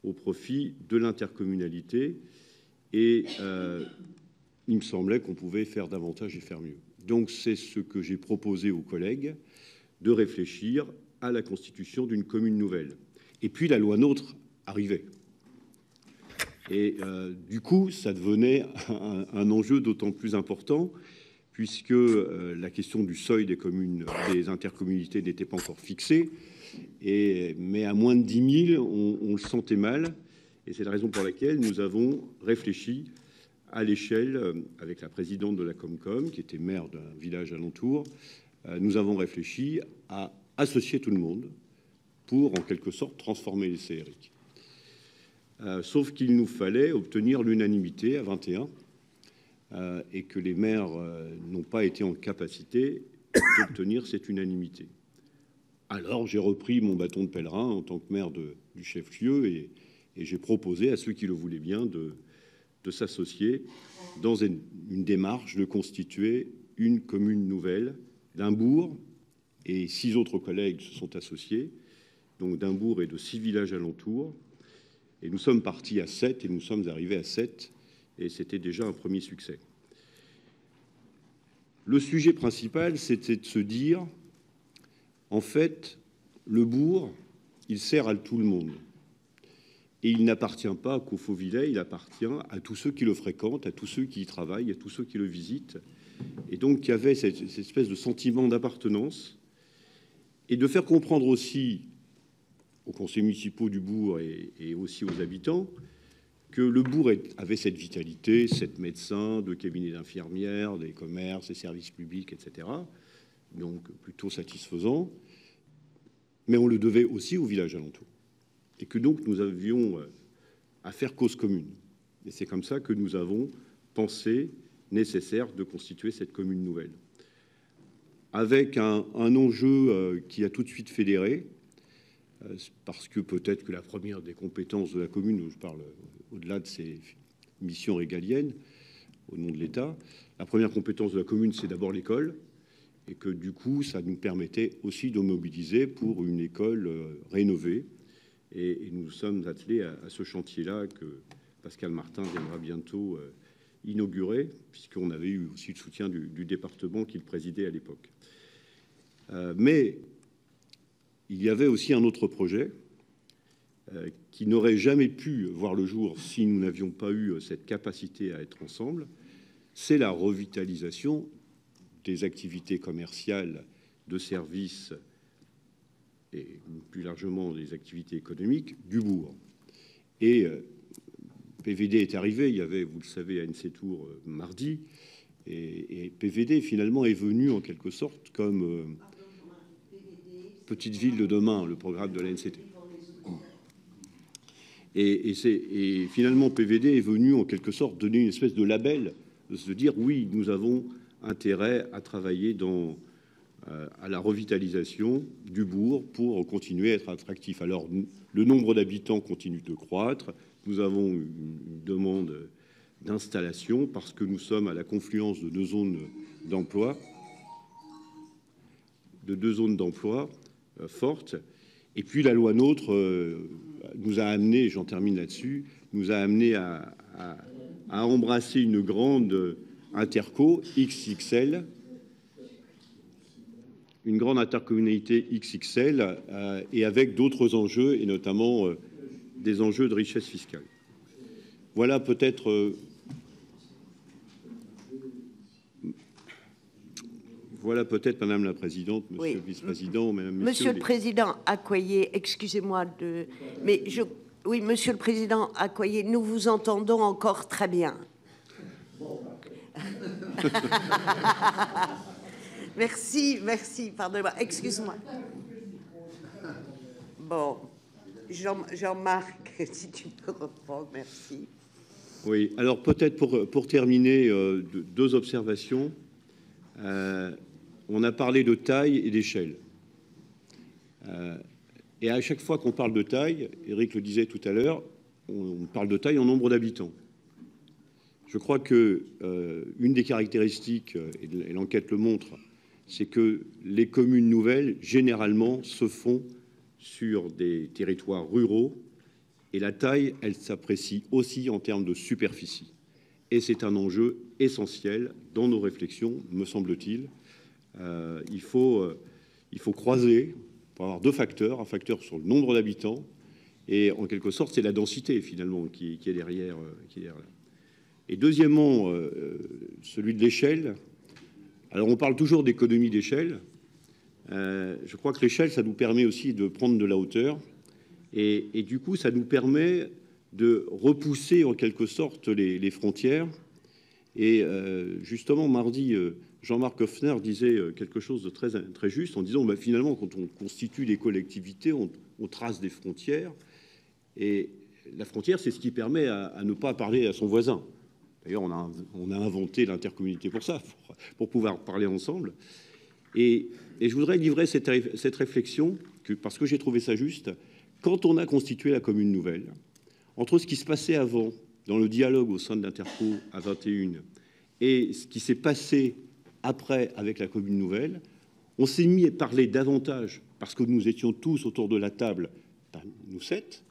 au profit de l'intercommunalité. Et il me semblait qu'on pouvait faire davantage et faire mieux. Donc c'est ce que j'ai proposé aux collègues, de réfléchir à la constitution d'une commune nouvelle. Et puis la loi NOTRe arrivait. Et du coup, ça devenait un enjeu d'autant plus important, puisque la question du seuil des communes, des intercommunalités n'était pas encore fixée. Mais à moins de 10 000, on le sentait mal. Et c'est la raison pour laquelle nous avons réfléchi à l'échelle, avec la présidente de la Comcom, qui était maire d'un village alentour, nous avons réfléchi à associer tout le monde pour, en quelque sorte, transformer les CRI. Sauf qu'il nous fallait obtenir l'unanimité à 21, et que les maires n'ont pas été en capacité d'obtenir cette unanimité. Alors j'ai repris mon bâton de pèlerin en tant que maire du chef-lieu et j'ai proposé à ceux qui le voulaient bien de s'associer dans une démarche de constituer une commune nouvelle d'un bourg, et 6 autres collègues se sont associés, donc d'un bourg et de 6 villages alentours. Et nous sommes partis à 7 et nous sommes arrivés à 7, et c'était déjà un premier succès. Le sujet principal, c'était de se dire, en fait, le bourg, il sert à tout le monde. Et il n'appartient pas qu'aux Fauvillais, il appartient à tous ceux qui le fréquentent, à tous ceux qui y travaillent, à tous ceux qui le visitent. Et donc, il y avait cette espèce de sentiment d'appartenance et de faire comprendre aussi aux conseils municipaux du bourg et aussi aux habitants que le bourg avait cette vitalité, 7 médecins, 2 cabinets d'infirmières, des commerces, des services publics, etc. Donc, plutôt satisfaisant. Mais on le devait aussi au village alentour. Et que donc nous avions à faire cause commune. Et c'est comme ça que nous avons pensé nécessaire de constituer cette commune nouvelle. Avec un enjeu qui a tout de suite fédéré, parce que peut-être que la première des compétences de la commune, où je parle au-delà de ses missions régaliennes, au nom de l'État, la première compétence de la commune, c'est d'abord l'école, et que du coup, ça nous permettait aussi de mobiliser pour une école rénovée. Et nous sommes attelés à ce chantier-là que Pascal Martin viendra bientôt inaugurer, puisqu'on avait eu aussi le soutien du département qu'il présidait à l'époque. Mais il y avait aussi un autre projet qui n'aurait jamais pu voir le jour si nous n'avions pas eu cette capacité à être ensemble, c'est la revitalisation des activités commerciales, de services et plus largement des activités économiques du bourg. Et PVD est arrivé, il y avait, vous le savez, ANC Tour mardi, et PVD finalement est venu en quelque sorte comme petite ville de demain, le programme de l'ANCT. Et finalement PVD est venu en quelque sorte donner une espèce de label, de se dire oui, nous avons intérêt à travailler à la revitalisation du bourg pour continuer à être attractif. Alors, le nombre d'habitants continue de croître. Nous avons une demande d'installation parce que nous sommes à la confluence de deux zones d'emploi, fortes. Et puis, la loi NOTRe nous a amené, j'en termine là-dessus, nous a amené à embrasser une grande interco XXL, une grande intercommunalité XXL et avec d'autres enjeux et notamment des enjeux de richesse fiscale. Voilà peut-être Madame la Présidente, Monsieur le Vice-président, Mesdames, Messieurs. Monsieur le Président Accoyer, excusez-moi de... Mais oui, Monsieur le Président Accoyer, nous vous entendons encore très bien. Merci, pardonnez-moi, excuse-moi. Bon, Jean-Marc, si tu peux reprendre, merci. Oui, alors peut-être pour terminer, deux observations. On a parlé de taille et d'échelle. Et à chaque fois qu'on parle de taille, Éric le disait tout à l'heure, on parle de taille en nombre d'habitants. Je crois que une des caractéristiques, et l'enquête le montre, c'est que les communes nouvelles, généralement, se font sur des territoires ruraux, et la taille, elle s'apprécie aussi en termes de superficie. Et c'est un enjeu essentiel dans nos réflexions, me semble-t-il. Il faut croiser, pour avoir deux facteurs, un facteur sur le nombre d'habitants, et en quelque sorte, c'est la densité, finalement, qui est derrière. Et deuxièmement, celui de l'échelle. Alors, on parle toujours d'économie d'échelle. Je crois que l'échelle, ça nous permet aussi de prendre de la hauteur. Et du coup, ça nous permet de repousser, en quelque sorte, les frontières. Et justement, mardi, Jean-Marc Hoffner disait quelque chose de très juste en disant, finalement, quand on constitue les collectivités, on trace des frontières. Et la frontière, c'est ce qui permet à ne pas parler à son voisin. D'ailleurs, on a inventé l'intercommunalité pour ça, pour pouvoir parler ensemble. Et je voudrais livrer cette réflexion, parce que j'ai trouvé ça juste, quand on a constitué la commune nouvelle, entre ce qui se passait avant, dans le dialogue au sein de l'Interco à 21, et ce qui s'est passé après avec la commune nouvelle, on s'est mis à parler davantage, parce que nous étions tous autour de la table, nous 7,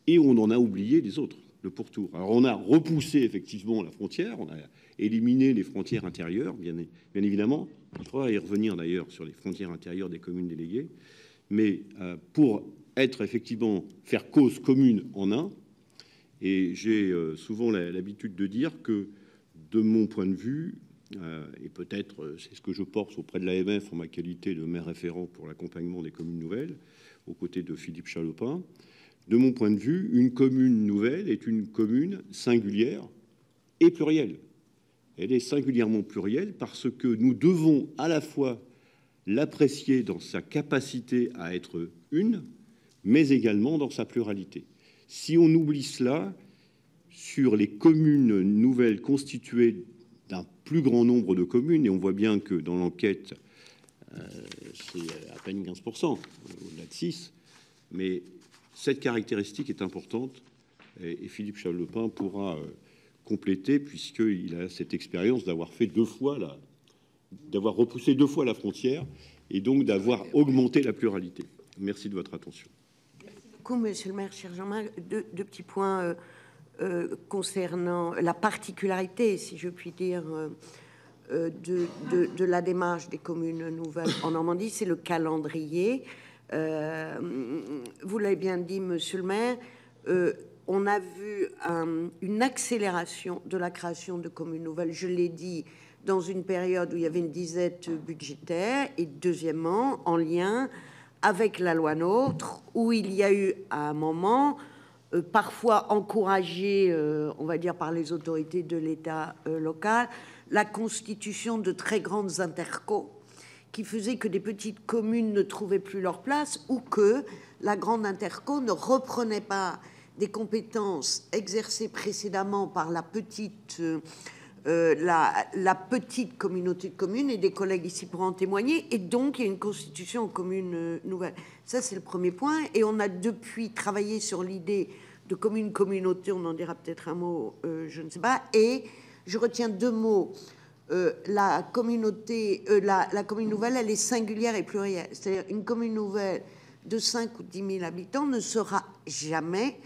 et on en a oublié les autres. Le pourtour. Alors, on a repoussé effectivement la frontière, on a éliminé les frontières intérieures, bien évidemment. Il faudra y revenir d'ailleurs sur les frontières intérieures des communes déléguées. Mais pour être effectivement, faire cause commune en un, et j'ai souvent l'habitude de dire que, de mon point de vue, et peut-être c'est ce que je porte auprès de l'AMF en ma qualité de maire référent pour l'accompagnement des communes nouvelles, aux côtés de Philippe Chalopin, de mon point de vue, une commune nouvelle est une commune singulière et plurielle. Elle est singulièrement plurielle parce que nous devons à la fois l'apprécier dans sa capacité à être une, mais également dans sa pluralité. Si on oublie cela, sur les communes nouvelles constituées d'un plus grand nombre de communes, et on voit bien que dans l'enquête, c'est à peine 15%, au-delà de 6%, mais cette caractéristique est importante, et Philippe Chavalopin pourra compléter, puisqu'il a cette expérience d'avoir fait d'avoir repoussé 2 fois la frontière, et donc d'avoir augmenté la pluralité. Merci de votre attention. Merci beaucoup, monsieur le maire, cher Jean-Marc. Deux petits points concernant la particularité, si je puis dire, de la démarche des communes nouvelles en Normandie, c'est le calendrier. Vous l'avez bien dit, monsieur le maire, on a vu une accélération de la création de communes nouvelles, je l'ai dit, dans une période où il y avait une disette budgétaire, et deuxièmement, en lien avec la loi NOTRe, où il y a eu à un moment, parfois encouragé, on va dire, par les autorités de l'État local, la constitution de très grandes intercos qui faisaient que des petites communes ne trouvaient plus leur place, ou que la grande interco ne reprenait pas des compétences exercées précédemment par la petite communauté de communes, et des collègues ici pour en témoigner, et donc il y a une constitution en commune nouvelle. Ça, c'est le premier point, et on a depuis travaillé sur l'idée de commune-communauté, on en dira peut-être un mot, je ne sais pas, et je retiens 2 mots. La communauté, la commune nouvelle, elle est singulière et plurielle, c'est-à-dire une commune nouvelle de 5 ou 10 000 habitants ne sera jamais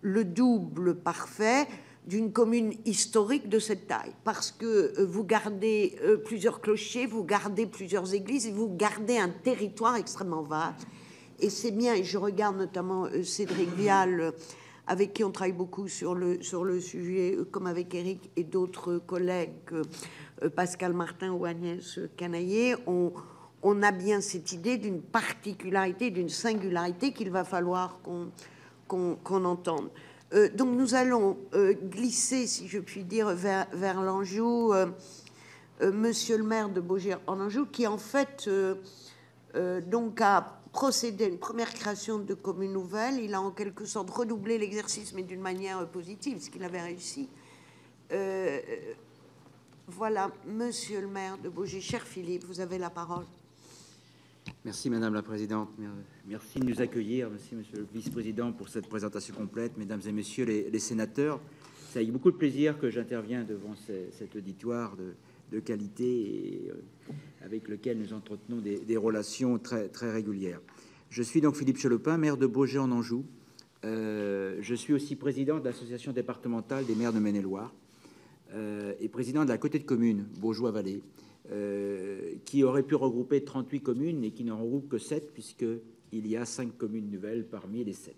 le double parfait d'une commune historique de cette taille, parce que vous gardez plusieurs clochers, vous gardez plusieurs églises, et vous gardez un territoire extrêmement vaste. Et c'est bien, et je regarde notamment Cédric Vial, avec qui on travaille beaucoup sur le sujet, comme avec Éric et d'autres collègues, Pascal Martin ou Agnès Canaillé, on a bien cette idée d'une particularité, d'une singularité qu'il va falloir qu'on entende. Donc nous allons glisser, si je puis dire, vers l'Anjou, monsieur le maire de Baugé en Anjou, qui en fait donc a procédé à une première création de commune nouvelle. Il a en quelque sorte redoublé l'exercice, mais d'une manière positive, ce qu'il avait réussi. Voilà, monsieur le maire de Baugé, cher Philippe, vous avez la parole. Merci Madame la Présidente, merci de nous accueillir, merci Monsieur le Vice-président pour cette présentation complète, Mesdames et Messieurs les sénateurs. C'est avec beaucoup de plaisir que j'interviens devant cet auditoire de qualité et avec lequel nous entretenons des relations très, très régulières. Je suis donc Philippe Chavalopin, maire de Baugé en Anjou. Je suis aussi président de l'association départementale des maires de Maine-et-Loire et président de la Côté de Commune Beaujois-Vallée, qui aurait pu regrouper 38 communes et qui n'en regroupe que 7, puisqu'il y a 5 communes nouvelles parmi les 7.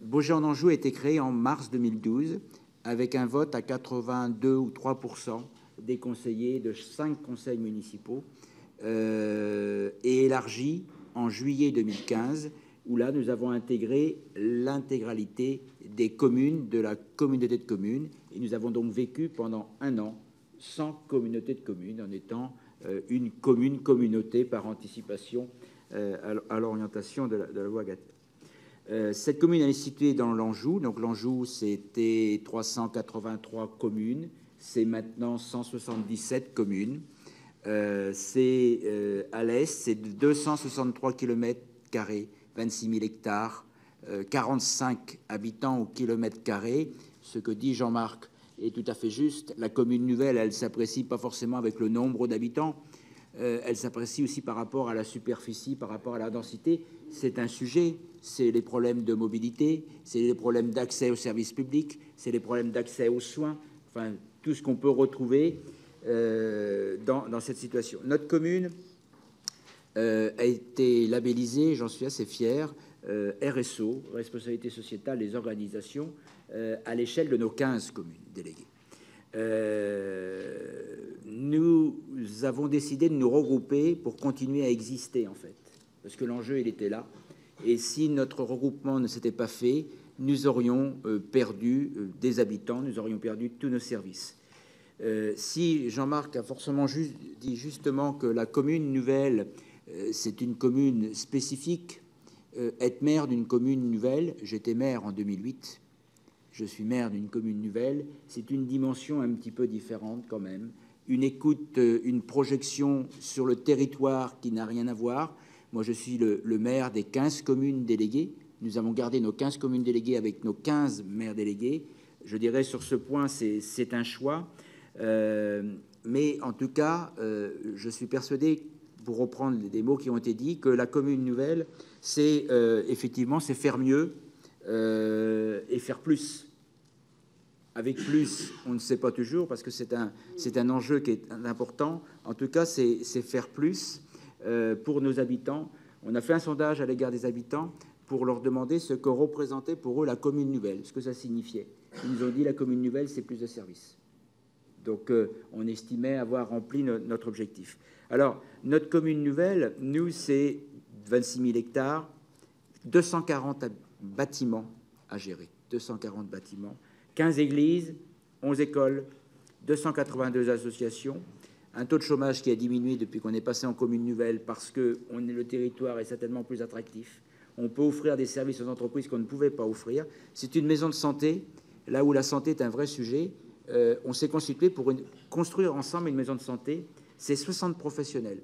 Baugé en Anjou a été créé en mars 2012 avec un vote à 82 ou 3% des conseillers de 5 conseils municipaux et élargi en juillet 2015, où là nous avons intégré l'intégralité des communes de la communauté de communes, et nous avons donc vécu pendant 1 an sans communauté de communes, en étant une commune-communauté par anticipation à l'orientation de la loi Gatel. Cette commune, elle est située dans l'Anjou. Donc l'Anjou, c'était 383 communes. C'est maintenant 177 communes. C'est à l'est, c'est 263 km², 26 000 hectares, 45 habitants au kilomètre carré. Ce que dit Jean-Marc est tout à fait juste. La commune nouvelle, elle s'apprécie pas forcément avec le nombre d'habitants, elle s'apprécie aussi par rapport à la superficie, par rapport à la densité. C'est un sujet, c'est les problèmes de mobilité, c'est les problèmes d'accès aux services publics, c'est les problèmes d'accès aux soins, enfin tout ce qu'on peut retrouver dans cette situation. Notre commune a été labellisée, j'en suis assez fier, RSO, responsabilité sociétale des organisations, à l'échelle de nos 15 communes déléguées. Nous avons décidé de nous regrouper pour continuer à exister, en fait, parce que l'enjeu, il était là. Et si notre regroupement ne s'était pas fait, nous aurions perdu des habitants, nous aurions perdu tous nos services. Si Jean-Marc a forcément dit justement que la commune nouvelle, c'est une commune spécifique, être maire d'une commune nouvelle, j'étais maire en 2008, je suis maire d'une commune nouvelle, c'est une dimension un petit peu différente quand même. Une écoute, une projection sur le territoire qui n'a rien à voir. Moi, je suis le maire des 15 communes déléguées. Nous avons gardé nos 15 communes déléguées avec nos 15 maires délégués. Je dirais sur ce point, c'est un choix. Mais en tout cas, je suis persuadé, pour reprendre des mots qui ont été dits, que la commune nouvelle, c'est effectivement, c'est faire mieux et faire plus. Avec plus, on ne sait pas toujours, parce que c'est un enjeu qui est important. En tout cas, c'est faire plus pour nos habitants. On a fait un sondage à l'égard des habitants pour leur demander ce que représentait pour eux la commune nouvelle, ce que ça signifiait. Ils nous ont dit la commune nouvelle, c'est plus de services. Donc, on estimait avoir rempli notre objectif. Alors, notre commune nouvelle, nous, c'est 26 000 hectares, 240 bâtiments à gérer, 240 bâtiments, 15 églises, 11 écoles, 282 associations, un taux de chômage qui a diminué depuis qu'on est passé en commune nouvelle parce que le territoire est certainement plus attractif. On peut offrir des services aux entreprises qu'on ne pouvait pas offrir. C'est une maison de santé, là où la santé est un vrai sujet. On s'est constitué pour construire ensemble une maison de santé. C'est 60 professionnels.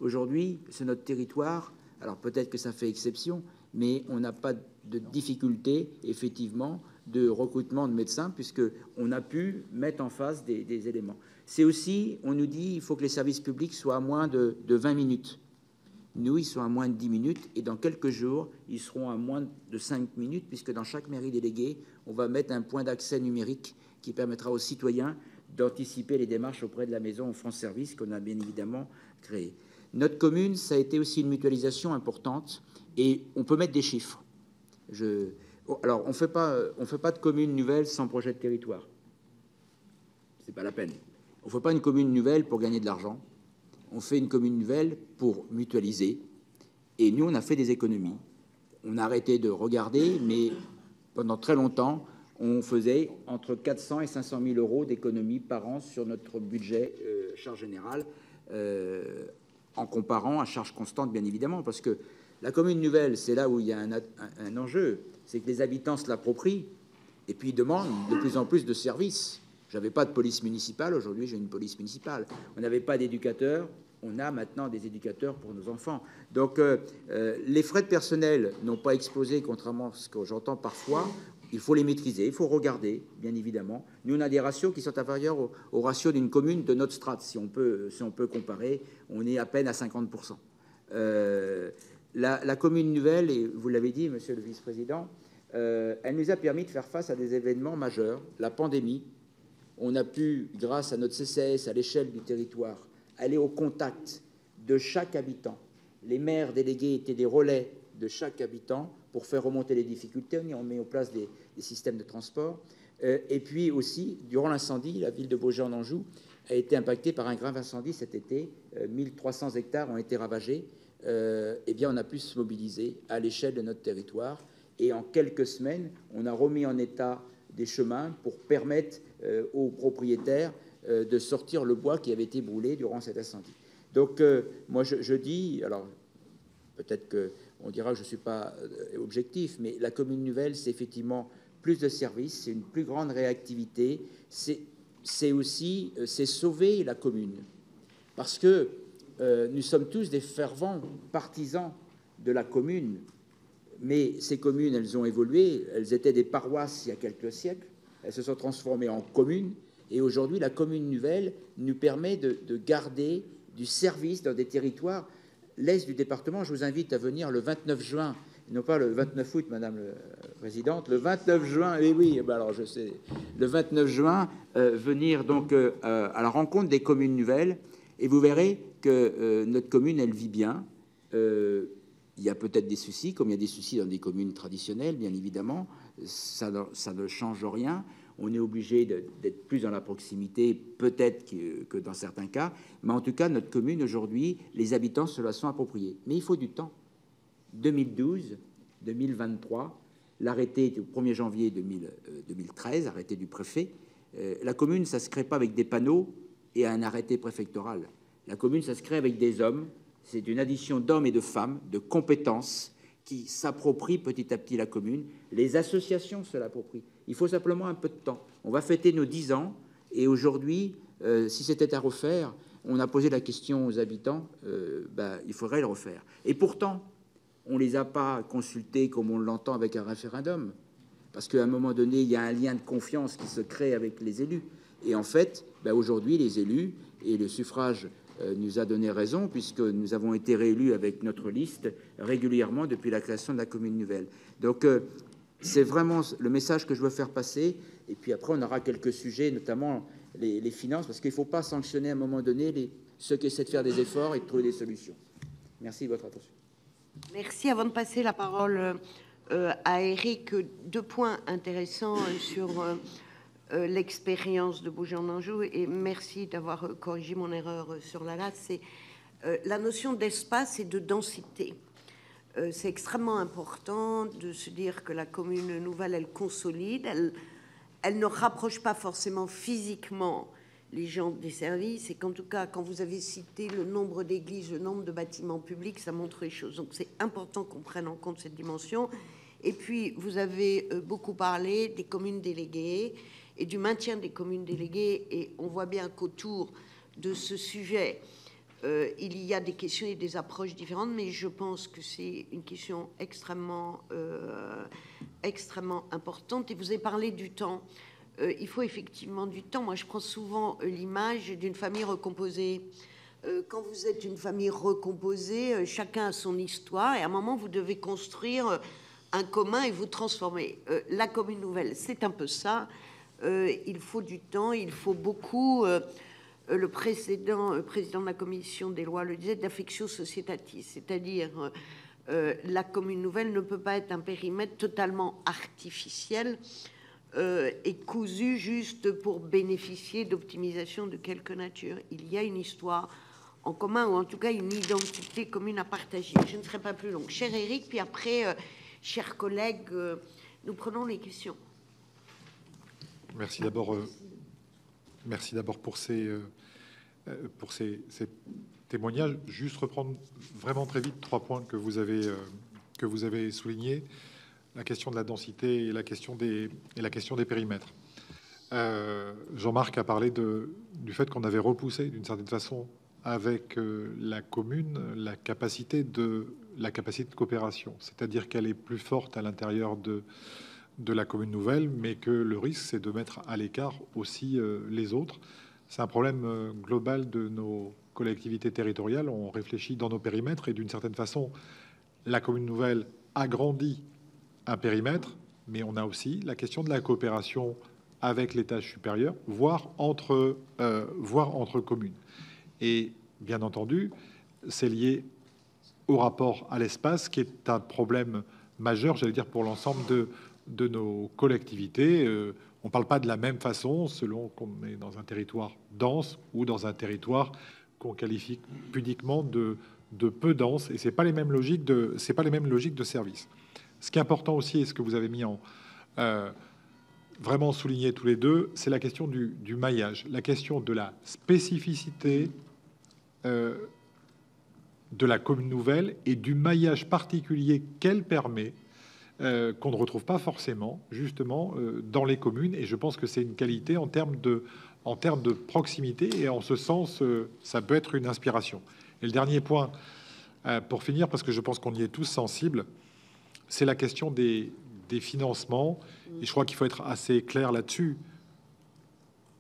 Aujourd'hui, c'est notre territoire. Alors peut-être que ça fait exception, mais on n'a pas de difficulté, effectivement, de recrutement de médecins, puisqu'on a pu mettre en face des éléments. C'est aussi, on nous dit, il faut que les services publics soient à moins de 20 minutes. Nous, ils sont à moins de 10 minutes, et dans quelques jours, ils seront à moins de 5 minutes, puisque dans chaque mairie déléguée, on va mettre un point d'accès numérique qui permettra aux citoyens d'anticiper les démarches auprès de la maison France Service qu'on a bien évidemment créée. Notre commune, ça a été aussi une mutualisation importante, et on peut mettre des chiffres. Alors, on ne fait pas de commune nouvelle sans projet de territoire. C'est pas la peine. On ne fait pas une commune nouvelle pour gagner de l'argent. On fait une commune nouvelle pour mutualiser. Et nous, on a fait des économies. On a arrêté de regarder, mais pendant très longtemps, on faisait entre 400 et 500 000 euros d'économies par an sur notre budget charge générale, en comparant à charge constante, bien évidemment, parce que la commune nouvelle, c'est là où il y a un enjeu, c'est que les habitants se l'approprient et puis ils demandent de plus en plus de services. J'avais pas de police municipale, aujourd'hui j'ai une police municipale. On n'avait pas d'éducateurs, on a maintenant des éducateurs pour nos enfants. Donc les frais de personnel n'ont pas explosé, contrairement à ce que j'entends parfois. Il faut les maîtriser, il faut regarder, bien évidemment. Nous, on a des ratios qui sont inférieurs aux ratios d'une commune de notre strate, si on peut comparer. On est à peine à 50%. La commune nouvelle, et vous l'avez dit, monsieur le vice-président, elle nous a permis de faire face à des événements majeurs. La pandémie, on a pu, grâce à notre CCAS, à l'échelle du territoire, aller au contact de chaque habitant. Les maires délégués étaient des relais de chaque habitant pour faire remonter les difficultés. On met en place des systèmes de transport. Et puis aussi, durant l'incendie, la ville de Beaugé en Anjou a été impactée par un grave incendie cet été. 1300 hectares ont été ravagés. Eh bien, on a pu se mobiliser à l'échelle de notre territoire. Et en quelques semaines, on a remis en état des chemins pour permettre aux propriétaires de sortir le bois qui avait été brûlé durant cet incendie. Donc, moi, je dis, alors peut-être qu'on dira que je ne suis pas objectif, mais la commune nouvelle, c'est effectivement plus de services, c'est une plus grande réactivité, c'est aussi sauver la commune. Parce que nous sommes tous des fervents partisans de la commune, mais ces communes, elles ont évolué, elles étaient des paroisses il y a quelques siècles, elles se sont transformées en communes, et aujourd'hui, la commune nouvelle nous permet de garder du service dans des territoires. L'est du département, je vous invite à venir le 29 juin, non pas le 29 août, Madame la Présidente, le 29 juin, et oui, ben alors je sais, le 29 juin, venir donc à la rencontre des communes nouvelles, et vous verrez que notre commune, elle vit bien. Il y a peut-être des soucis, comme il y a des soucis dans des communes traditionnelles, bien évidemment, ça ne change rien. On est obligé d'être plus dans la proximité, peut-être que dans certains cas. Mais en tout cas, notre commune, aujourd'hui, les habitants se la sont appropriés. Mais il faut du temps. 2012, 2023, l'arrêté était au 1er janvier 2013, arrêté du préfet. La commune, ça ne se crée pas avec des panneaux et un arrêté préfectoral. La commune, ça se crée avec des hommes. C'est une addition d'hommes et de femmes, de compétences, qui s'approprient petit à petit la commune. Les associations se l'approprient. Il faut simplement un peu de temps. On va fêter nos 10 ans, et aujourd'hui, si c'était à refaire, on a posé la question aux habitants, il faudrait le refaire. Et pourtant, on ne les a pas consultés comme on l'entend avec un référendum, parce qu'à un moment donné, il y a un lien de confiance qui se crée avec les élus. Et en fait, aujourd'hui, les élus et le suffrage nous a donné raison, puisque nous avons été réélus avec notre liste régulièrement depuis la création de la commune nouvelle. Donc, c'est vraiment le message que je veux faire passer. Et puis après, on aura quelques sujets, notamment les finances, parce qu'il ne faut pas sanctionner à un moment donné ceux qui essaient de faire des efforts et de trouver des solutions. Merci de votre attention. Merci. Avant de passer la parole à Éric, 2 points intéressants sur l'expérience de Bouges-en-Anjou, et merci d'avoir corrigé mon erreur sur la date. C'est la notion d'espace et de densité. C'est extrêmement important de se dire que la commune nouvelle, elle consolide, elle ne rapproche pas forcément physiquement les gens des services, et qu'en tout cas, quand vous avez cité le nombre d'églises, le nombre de bâtiments publics, ça montre les choses. Donc c'est important qu'on prenne en compte cette dimension. Et puis, vous avez beaucoup parlé des communes déléguées et du maintien des communes déléguées, et on voit bien qu'autour de ce sujet, il y a des questions et des approches différentes, mais je pense que c'est une question extrêmement importante. Et vous avez parlé du temps. Il faut effectivement du temps. Moi, je prends souvent l'image d'une famille recomposée. Quand vous êtes une famille recomposée, chacun a son histoire, et à un moment, vous devez construire un commun et vous transformer. La commune nouvelle, c'est un peu ça. Il faut du temps, il faut beaucoup... le précédent président de la commission des lois le disait, d'affectio societatis, c'est-à-dire la commune nouvelle ne peut pas être un périmètre totalement artificiel et cousu juste pour bénéficier d'optimisation de quelque nature. Il y a une histoire en commun, ou en tout cas une identité commune à partager. Je ne serai pas plus longue. Cher Éric, puis après, chers collègues, nous prenons les questions. Merci d'abord. Merci d'abord pour ces témoignages. Juste reprendre vraiment très vite 3 points que vous avez soulignés: la question de la densité et la question des périmètres. Jean-Marc a parlé du fait qu'on avait repoussé d'une certaine façon avec la commune la capacité de coopération, c'est-à-dire qu'elle est plus forte à l'intérieur de la commune nouvelle, mais que le risque, c'est de mettre à l'écart aussi les autres. C'est un problème global de nos collectivités territoriales. On réfléchit dans nos périmètres, et d'une certaine façon, la commune nouvelle agrandit un périmètre, mais on a aussi la question de la coopération avec l'étage supérieur, voire entre communes. Et bien entendu, c'est lié au rapport à l'espace, qui est un problème majeur, j'allais dire, pour l'ensemble de nos collectivités. On ne parle pas de la même façon selon qu'on est dans un territoire dense ou dans un territoire qu'on qualifie pudiquement de peu dense, et c'est pas les mêmes logiques de service. Ce qui est important aussi, et ce que vous avez mis en vraiment souligné tous les deux, c'est la question du maillage, la question de la spécificité de la commune nouvelle et du maillage particulier qu'elle permet, qu'on ne retrouve pas forcément justement dans les communes. Et je pense que c'est une qualité en termes de proximité, et en ce sens, ça peut être une inspiration. Et le dernier point, pour finir, parce que je pense qu'on y est tous sensibles, c'est la question des financements. Et je crois qu'il faut être assez clair là-dessus.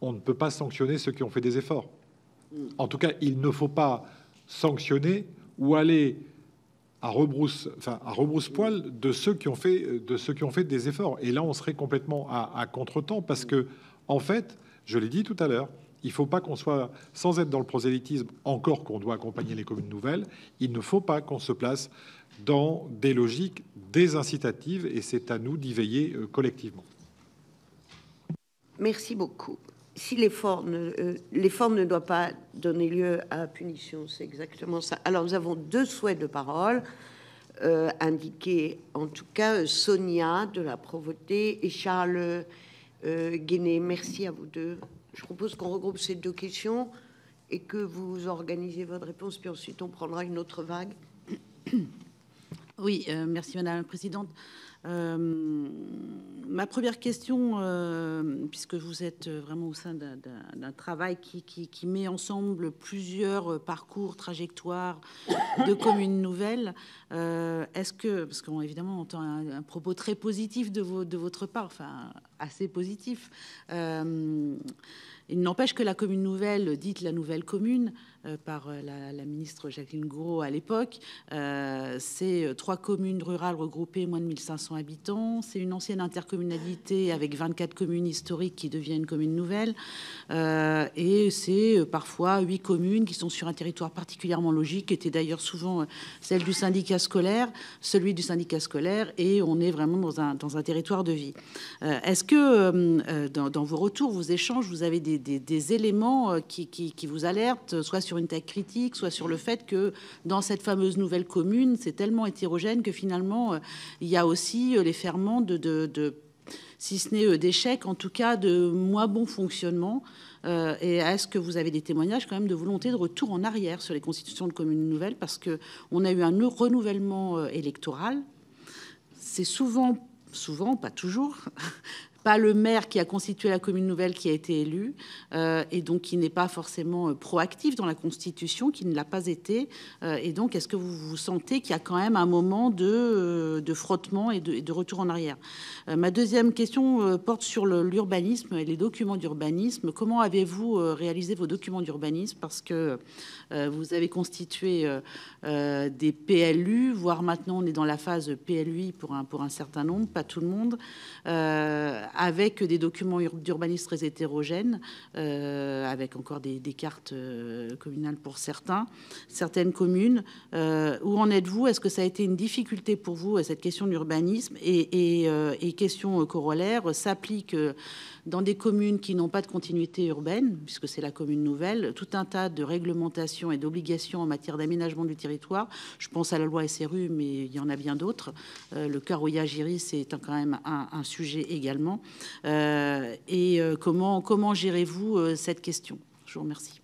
On ne peut pas sanctionner ceux qui ont fait des efforts. En tout cas, il ne faut pas sanctionner ou aller à rebrousse-poil de ceux qui ont fait des efforts. Et là, on serait complètement à contretemps, parce que, en fait, je l'ai dit tout à l'heure, il ne faut pas qu'on soit, sans être dans le prosélytisme, encore qu'on doit accompagner les communes nouvelles, il ne faut pas qu'on se place dans des logiques désincitatives, et c'est à nous d'y veiller collectivement. Merci beaucoup. Si l'effort ne doit pas donner lieu à punition, c'est exactement ça. Alors, nous avons 2 souhaits de parole indiqués, en tout cas, Sonia de la Provoté et Charles Guéné. Merci à vous deux. Je propose qu'on regroupe ces 2 questions et que vous organisiez votre réponse, puis ensuite on prendra une autre vague. Oui, merci Madame la Présidente. Ma première question, puisque vous êtes vraiment au sein d'un travail qui met ensemble plusieurs parcours, trajectoires de communes nouvelles, est-ce que, parce qu'évidemment on entend un propos très positif de votre part, enfin assez positif, il n'empêche que la commune nouvelle, dite la nouvelle commune, par la ministre Jacqueline Gourault à l'époque, c'est 3 communes rurales regroupées, moins de 1500 habitants. C'est une ancienne intercommunalité avec 24 communes historiques qui devient une commune nouvelle. Et c'est parfois 8 communes qui sont sur un territoire particulièrement logique, qui était d'ailleurs souvent celle du syndicat scolaire, celui du syndicat scolaire, et on est vraiment dans un territoire de vie. Est-ce que dans vos retours, vos échanges, vous avez des éléments qui vous alertent, soit sur une taille critique, soit sur le fait que dans cette fameuse nouvelle commune, c'est tellement hétérogène que finalement, il y a aussi les ferments si ce n'est d'échecs, en tout cas de moins bon fonctionnement. Et est-ce que vous avez des témoignages quand même de volonté de retour en arrière sur les constitutions de communes nouvelles? Parce qu'on a eu un renouvellement électoral. C'est souvent, pas toujours, pas le maire qui a constitué la commune nouvelle qui a été élu, et donc qui n'est pas forcément proactif dans la constitution, qui ne l'a pas été. Et donc, est-ce que vous sentez qu'il y a quand même un moment de frottement et de retour en arrière? Ma deuxième question porte sur l'urbanisme et les documents d'urbanisme. Comment avez-vous réalisé vos documents d'urbanisme? Parce que vous avez constitué des PLU, voire maintenant on est dans la phase PLUI pour un certain nombre, pas tout le monde, avec des documents d'urbanisme très hétérogènes, avec encore des cartes communales pour certaines communes. Où en êtes-vous? Est-ce que ça a été une difficulté pour vous, cette question de l'urbanisme? Et question corollaire, s'applique dans des communes qui n'ont pas de continuité urbaine, puisque c'est la commune nouvelle, tout un tas de réglementations et d'obligations en matière d'aménagement du territoire. Je pense à la loi SRU, mais il y en a bien d'autres. Le Carouilla-Giry, c'est quand même un sujet également. Comment gérez-vous cette question? Je vous remercie.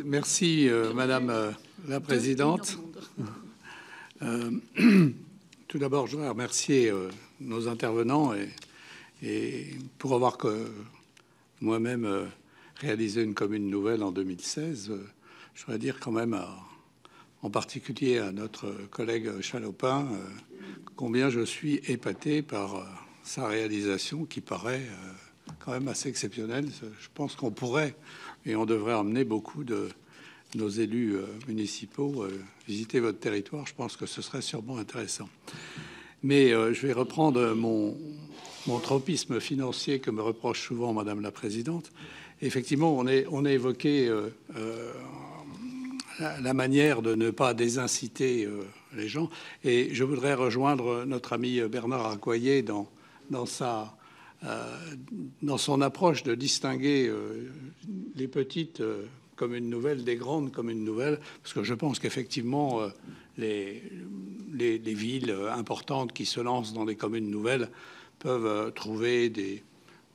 Merci Madame la Présidente. Tout d'abord, je voudrais remercier nos intervenants et pour avoir moi-même réalisé une commune nouvelle en 2016. Je voudrais dire quand même, en particulier à notre collègue Chalopin, combien je suis épaté par sa réalisation qui paraît quand même assez exceptionnelle. Je pense qu'on pourrait et on devrait emmener beaucoup de nos élus municipaux visiter votre territoire. Je pense que ce serait sûrement intéressant. Mais je vais reprendre mon tropisme financier que me reproche souvent Madame la Présidente. Effectivement, on a évoqué la manière de ne pas désinciter les gens. Et je voudrais rejoindre notre ami Bernard Accoyer dans son approche de distinguer les petites communes nouvelles des grandes communes nouvelles, parce que je pense qu'effectivement les villes importantes qui se lancent dans des communes nouvelles peuvent trouver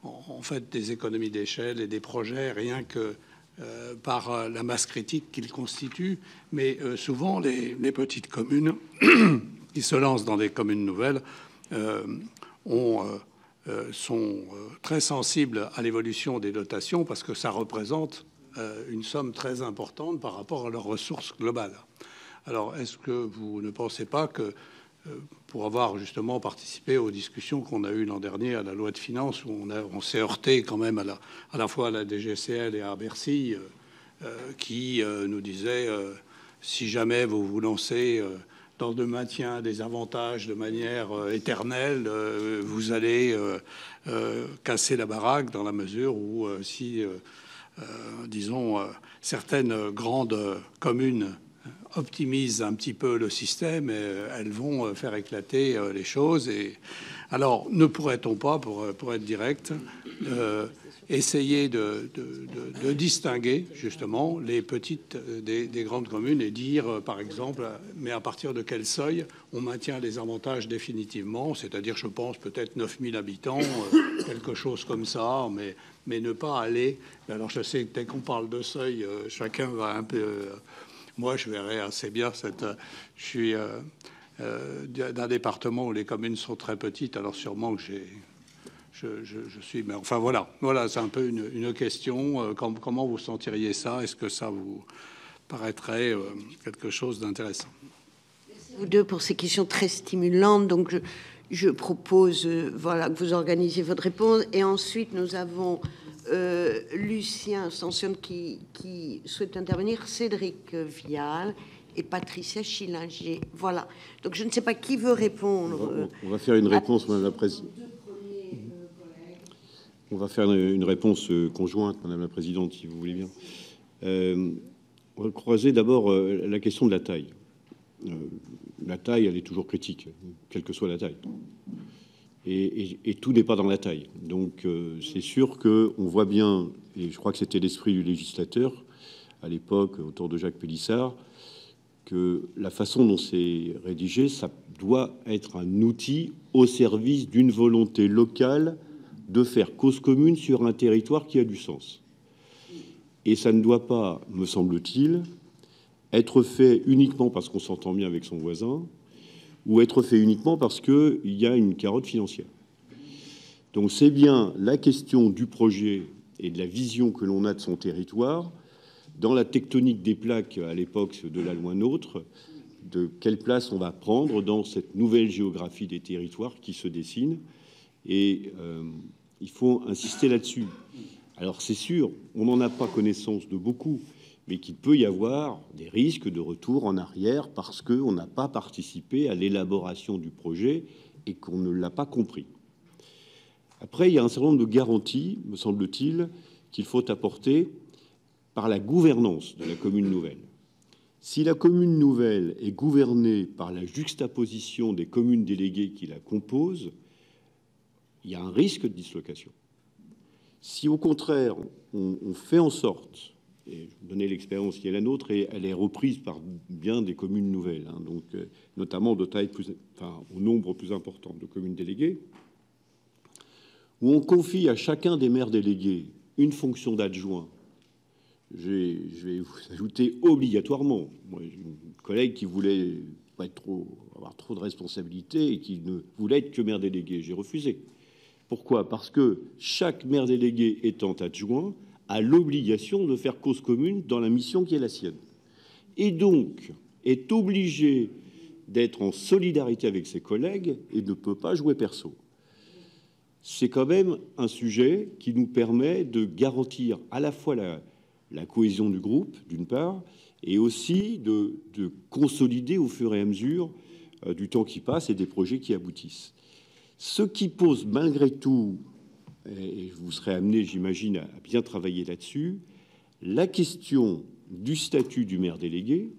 en fait des économies d'échelle et des projets rien que par la masse critique qu'ils constituent. Mais souvent les petites communes qui se lancent dans des communes nouvelles sont très sensibles à l'évolution des dotations parce que ça représente une somme très importante par rapport à leurs ressources globales. Alors, est-ce que vous ne pensez pas que pour avoir justement participé aux discussions qu'on a eues l'an dernier à la loi de finances, où on s'est heurté quand même à la fois à la DGCL et à Bercy, qui nous disait si jamais vous vous lancez dans le maintien des avantages de manière éternelle, vous allez casser la baraque dans la mesure où si disons certaines grandes communes optimisent un petit peu le système, elles vont faire éclater les choses. Et alors, ne pourrait-on pas, pour être direct, essayer de distinguer justement les petites des grandes communes et dire, par exemple, mais à partir de quel seuil on maintient les avantages définitivement, c'est-à-dire, je pense, peut-être 9000 habitants, quelque chose comme ça, mais ne pas aller. Alors, je sais que dès qu'on parle de seuil, chacun va un peu. Moi, je verrais assez bien je suis d'un département où les communes sont très petites, alors sûrement que je suis, mais enfin voilà, c'est un peu une question. Comment vous sentiriez ça? Est-ce que ça vous paraîtrait quelque chose d'intéressant? Merci vous deux pour ces questions très stimulantes. Donc je propose voilà, que vous organisiez votre réponse. Et ensuite, nous avons Lucien Sanson qui souhaite intervenir, Cédric Vial et Patricia Schillinger. Voilà. Donc je ne sais pas qui veut répondre. On va faire une réponse, Madame la Présidente. On va faire une réponse conjointe, Madame la Présidente, si vous voulez bien. On va croiser d'abord la question de la taille. La taille, elle est toujours critique, quelle que soit la taille. Et tout n'est pas dans la taille. Donc c'est sûr qu'on voit bien, et je crois que c'était l'esprit du législateur à l'époque, autour de Jacques Pélissard, que la façon dont c'est rédigé, ça doit être un outil au service d'une volonté locale de faire cause commune sur un territoire qui a du sens. Et ça ne doit pas, me semble-t-il, être fait uniquement parce qu'on s'entend bien avec son voisin, ou être fait uniquement parce qu'il y a une carotte financière. Donc c'est bien la question du projet et de la vision que l'on a de son territoire, dans la tectonique des plaques à l'époque de la loi NOTRe, de quelle place on va prendre dans cette nouvelle géographie des territoires qui se dessine. Et il faut insister là-dessus. Alors c'est sûr, on n'en a pas connaissance de beaucoup, mais qu'il peut y avoir des risques de retour en arrière parce qu'on n'a pas participé à l'élaboration du projet et qu'on ne l'a pas compris. Après, il y a un certain nombre de garanties, me semble-t-il, qu'il faut apporter par la gouvernance de la commune nouvelle. Si la commune nouvelle est gouvernée par la juxtaposition des communes déléguées qui la composent, il y a un risque de dislocation. Si au contraire, on fait en sorte, et je vais donner l'expérience qui est la nôtre, et elle est reprise par bien des communes nouvelles, hein, donc notamment de taille au nombre plus important de communes déléguées, où on confie à chacun des maires délégués une fonction d'adjoint. Je vais vous ajouter obligatoirement. Moi, j'ai une collègue qui voulait pas avoir trop de responsabilités et qui ne voulait être que maire délégué. J'ai refusé. Pourquoi? Parce que chaque maire délégué étant adjoint a l'obligation de faire cause commune dans la mission qui est la sienne. Et donc est obligé d'être en solidarité avec ses collègues et ne peut pas jouer perso. C'est quand même un sujet qui nous permet de garantir à la fois la cohésion du groupe, d'une part, et aussi de consolider au fur et à mesure du temps qui passe et des projets qui aboutissent. Ce qui pose malgré tout, et vous serez amené, j'imagine, à bien travailler là-dessus, la question du statut du maire délégué,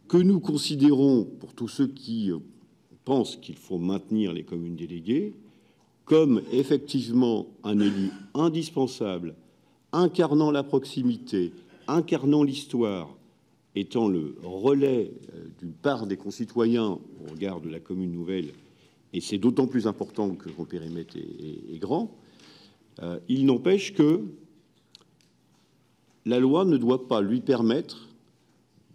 que nous considérons, pour tous ceux qui pensent qu'il faut maintenir les communes déléguées, comme effectivement un élu indispensable, incarnant la proximité, incarnant l'histoire, étant le relais d'une part des concitoyens au regard de la commune nouvelle, et c'est d'autant plus important que son périmètre est grand, il n'empêche que la loi ne doit pas lui permettre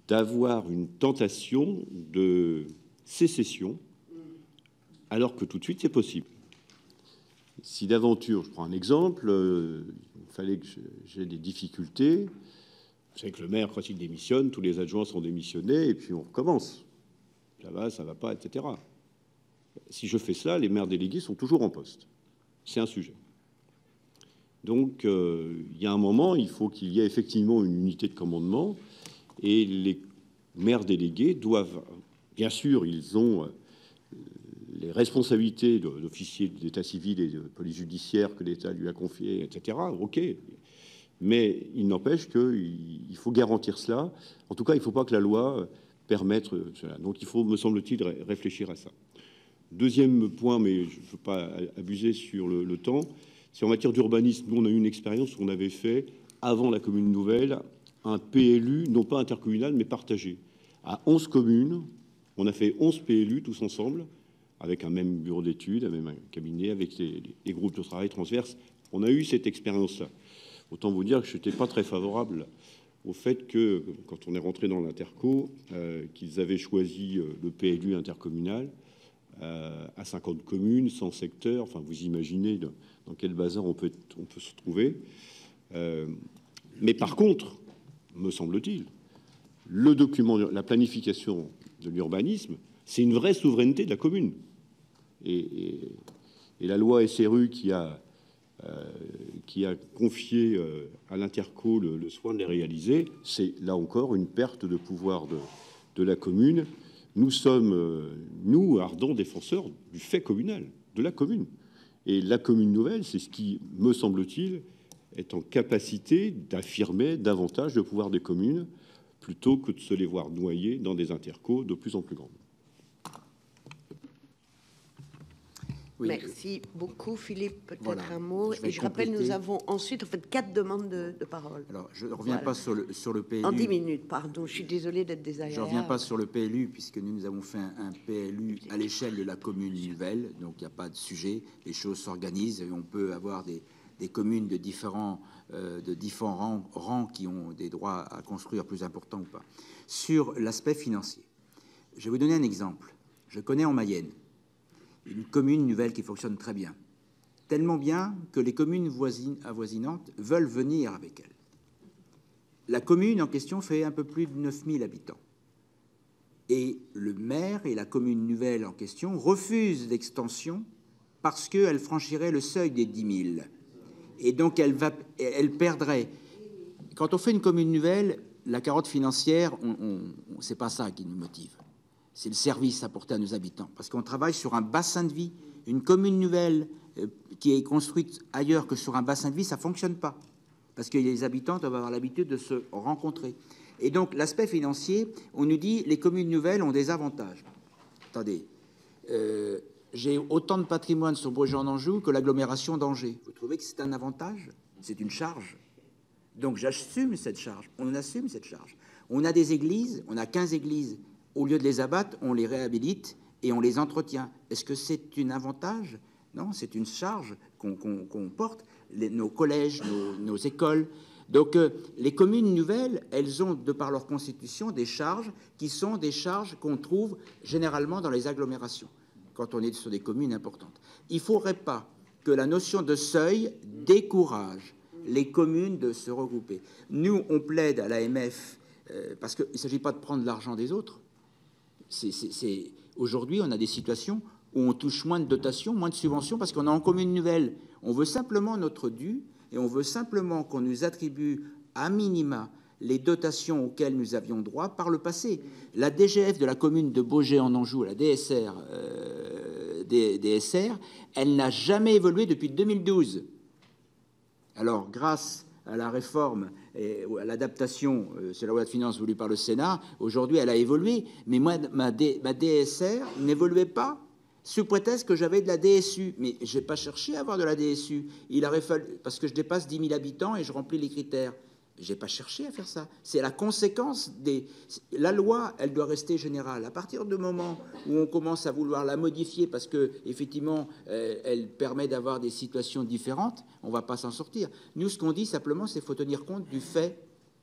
d'avoir une tentation de sécession, alors que tout de suite c'est possible. Si d'aventure, je prends un exemple, il fallait que j'ai des difficultés, vous savez que le maire, quand il démissionne, tous les adjoints sont démissionnés, et puis on recommence. Ça va pas, etc. Si je fais cela, les maires délégués sont toujours en poste. C'est un sujet. Donc, il y a un moment, il faut qu'il y ait effectivement une unité de commandement, et les maires délégués doivent, bien sûr, ils ont les responsabilités d'officiers d'état civil et de police judiciaire que l'État lui a confiées, etc. OK. Mais il n'empêche qu'il faut garantir cela. En tout cas, il ne faut pas que la loi permettre cela. Donc il faut, me semble-t-il, réfléchir à ça. Deuxième point, mais je ne veux pas abuser sur le temps, c'est en matière d'urbanisme. Nous, on a eu une expérience où on avait fait, avant la commune nouvelle, un PLU, non pas intercommunal, mais partagé. À 11 communes, on a fait 11 PLU tous ensemble, avec un même bureau d'études, un même cabinet, avec les groupes de travail transverses. On a eu cette expérience-là. Autant vous dire que je n'étais pas très favorable au fait que, quand on est rentré dans l'interco, qu'ils avaient choisi le PLU intercommunal à 50 communes, 100 secteurs. Enfin, vous imaginez dans quel bazar on peut se trouver. Mais par contre, me semble-t-il, le document, la planification de l'urbanisme, c'est une vraie souveraineté de la commune. Et la loi SRU qui a confié à l'Interco le soin de les réaliser, c'est là encore une perte de pouvoir de la commune. Nous sommes, nous, ardents défenseurs du fait communal, de la commune. Et la commune nouvelle, c'est ce qui, me semble-t-il, est en capacité d'affirmer davantage le pouvoir des communes plutôt que de se les voir noyer dans des intercos de plus en plus grandes. Oui. Merci beaucoup, Philippe. Peut-être Voilà. un mot. Et je rappelle, nous avons ensuite en fait 4 demandes de parole. Alors, je ne reviens pas sur le PLU. En 10 minutes, pardon. Je suis désolée d'être désagréable. Je ne reviens pas sur le PLU, puisque nous avons fait un PLU à l'échelle de la commune nouvelle, donc il n'y a pas de sujet, les choses s'organisent, et on peut avoir des communes de différents rangs qui ont des droits à construire plus importants ou pas. Sur l'aspect financier, je vais vous donner un exemple. Je connais en Mayenne une commune nouvelle qui fonctionne très bien, tellement bien que les communes avoisinantes veulent venir avec elle. La commune en question fait un peu plus de 9000 habitants. Et le maire et la commune nouvelle en question refusent l'extension parce qu'elle franchirait le seuil des 10 000. Et donc, elle perdrait. Quand on fait une commune nouvelle, la carotte financière, c'est pas ça qui nous motive. C'est le service apporté à nos habitants. Parce qu'on travaille sur un bassin de vie. Une commune nouvelle qui est construite ailleurs que sur un bassin de vie, ça ne fonctionne pas. Parce que les habitants doivent avoir l'habitude de se rencontrer. Et donc, l'aspect financier, on nous dit les communes nouvelles ont des avantages. Attendez, j'ai autant de patrimoine sur Beaugency-en-Anjou que l'agglomération d'Angers. Vous trouvez que c'est un avantage? C'est une charge. Donc, j'assume cette charge. On assume cette charge. On a des églises, on a 15 églises. Au lieu de les abattre, on les réhabilite et on les entretient. Est-ce que c'est un avantage? Non, c'est une charge qu'on porte. Nos collèges, nos écoles. Donc, les communes nouvelles, elles ont, de par leur constitution, des charges qui sont des charges qu'on trouve généralement dans les agglomérations, quand on est sur des communes importantes. Il ne faudrait pas que la notion de seuil décourage les communes de se regrouper. Nous, on plaide à l'AMF, parce qu'il ne s'agit pas de prendre l'argent des autres. Aujourd'hui, on a des situations où on touche moins de dotations, moins de subventions, parce qu'on est en commune nouvelle. On veut simplement notre dû, et on veut simplement qu'on nous attribue à minima les dotations auxquelles nous avions droit par le passé. La DGF de la commune de Beaugency-en-Anjou, la DSR, elle n'a jamais évolué depuis 2012. Alors, grâce à la réforme et à l'adaptation sur la loi de finances voulue par le Sénat, aujourd'hui, elle a évolué. Mais moi, ma DSR n'évoluait pas sous prétexte que j'avais de la DSU. Mais je n'ai pas cherché à avoir de la DSU. Il aurait fallu, parce que je dépasse 10 000 habitants et je remplis les critères. Je n'ai pas cherché à faire ça. C'est la conséquence des... La loi, elle doit rester générale. À partir du moment où on commence à vouloir la modifier parce qu'effectivement, elle permet d'avoir des situations différentes, on ne va pas s'en sortir. Nous, ce qu'on dit simplement, c'est qu'il faut tenir compte du fait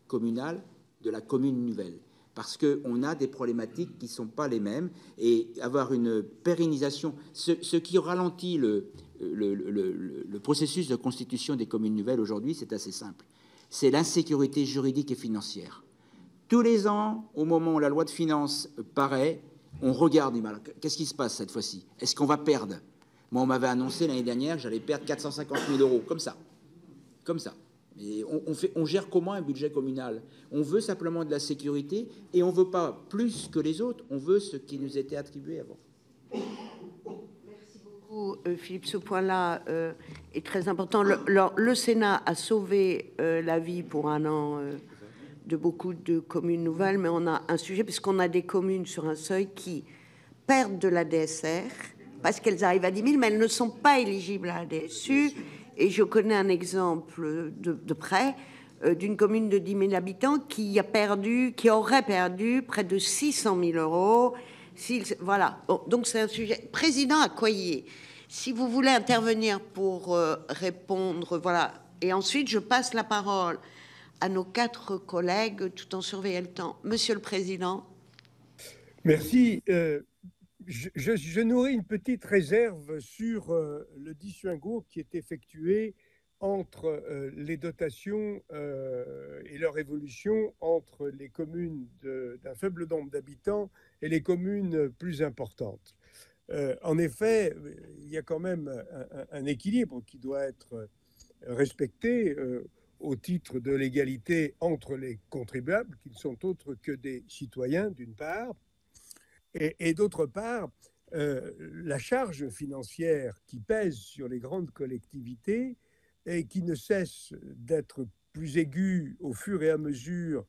communal de la commune nouvelle. Parce qu'on a des problématiques qui ne sont pas les mêmes. Et avoir une pérennisation... Ce qui ralentit le processus de constitution des communes nouvelles aujourd'hui, c'est assez simple. C'est l'insécurité juridique et financière. Tous les ans, au moment où la loi de finances paraît, on regarde, qu'est-ce qui se passe cette fois-ci? Est-ce qu'on va perdre? Moi, on m'avait annoncé l'année dernière que j'allais perdre 450 000 €, comme ça. Comme ça. Et on gère comment un budget communal? On veut simplement de la sécurité et on ne veut pas plus que les autres, on veut ce qui nous était attribué avant. Philippe, ce point-là est très important. Le Sénat a sauvé la vie pour un an de beaucoup de communes nouvelles, mais on a un sujet, puisqu'on a des communes sur un seuil qui perdent de la DSR, parce qu'elles arrivent à 10 000, mais elles ne sont pas éligibles à la DSU. Et je connais un exemple de près d'une commune de 10 000 habitants qui aurait perdu près de 600 000 euros. Voilà. Bon, donc c'est un sujet. Président Accoyer, si vous voulez intervenir pour répondre, voilà. Et ensuite, je passe la parole à nos 4 collègues tout en surveillant le temps. Monsieur le Président. Merci. Je nourris une petite réserve sur le distinguo qui est effectué entre les dotations et leur évolution entre les communes d'un faible nombre d'habitants et les communes plus importantes. En effet, il y a quand même un équilibre qui doit être respecté au titre de l'égalité entre les contribuables, qui ne sont autres que des citoyens, d'une part, et d'autre part, la charge financière qui pèse sur les grandes collectivités et qui ne cesse d'être plus aiguë au fur et à mesure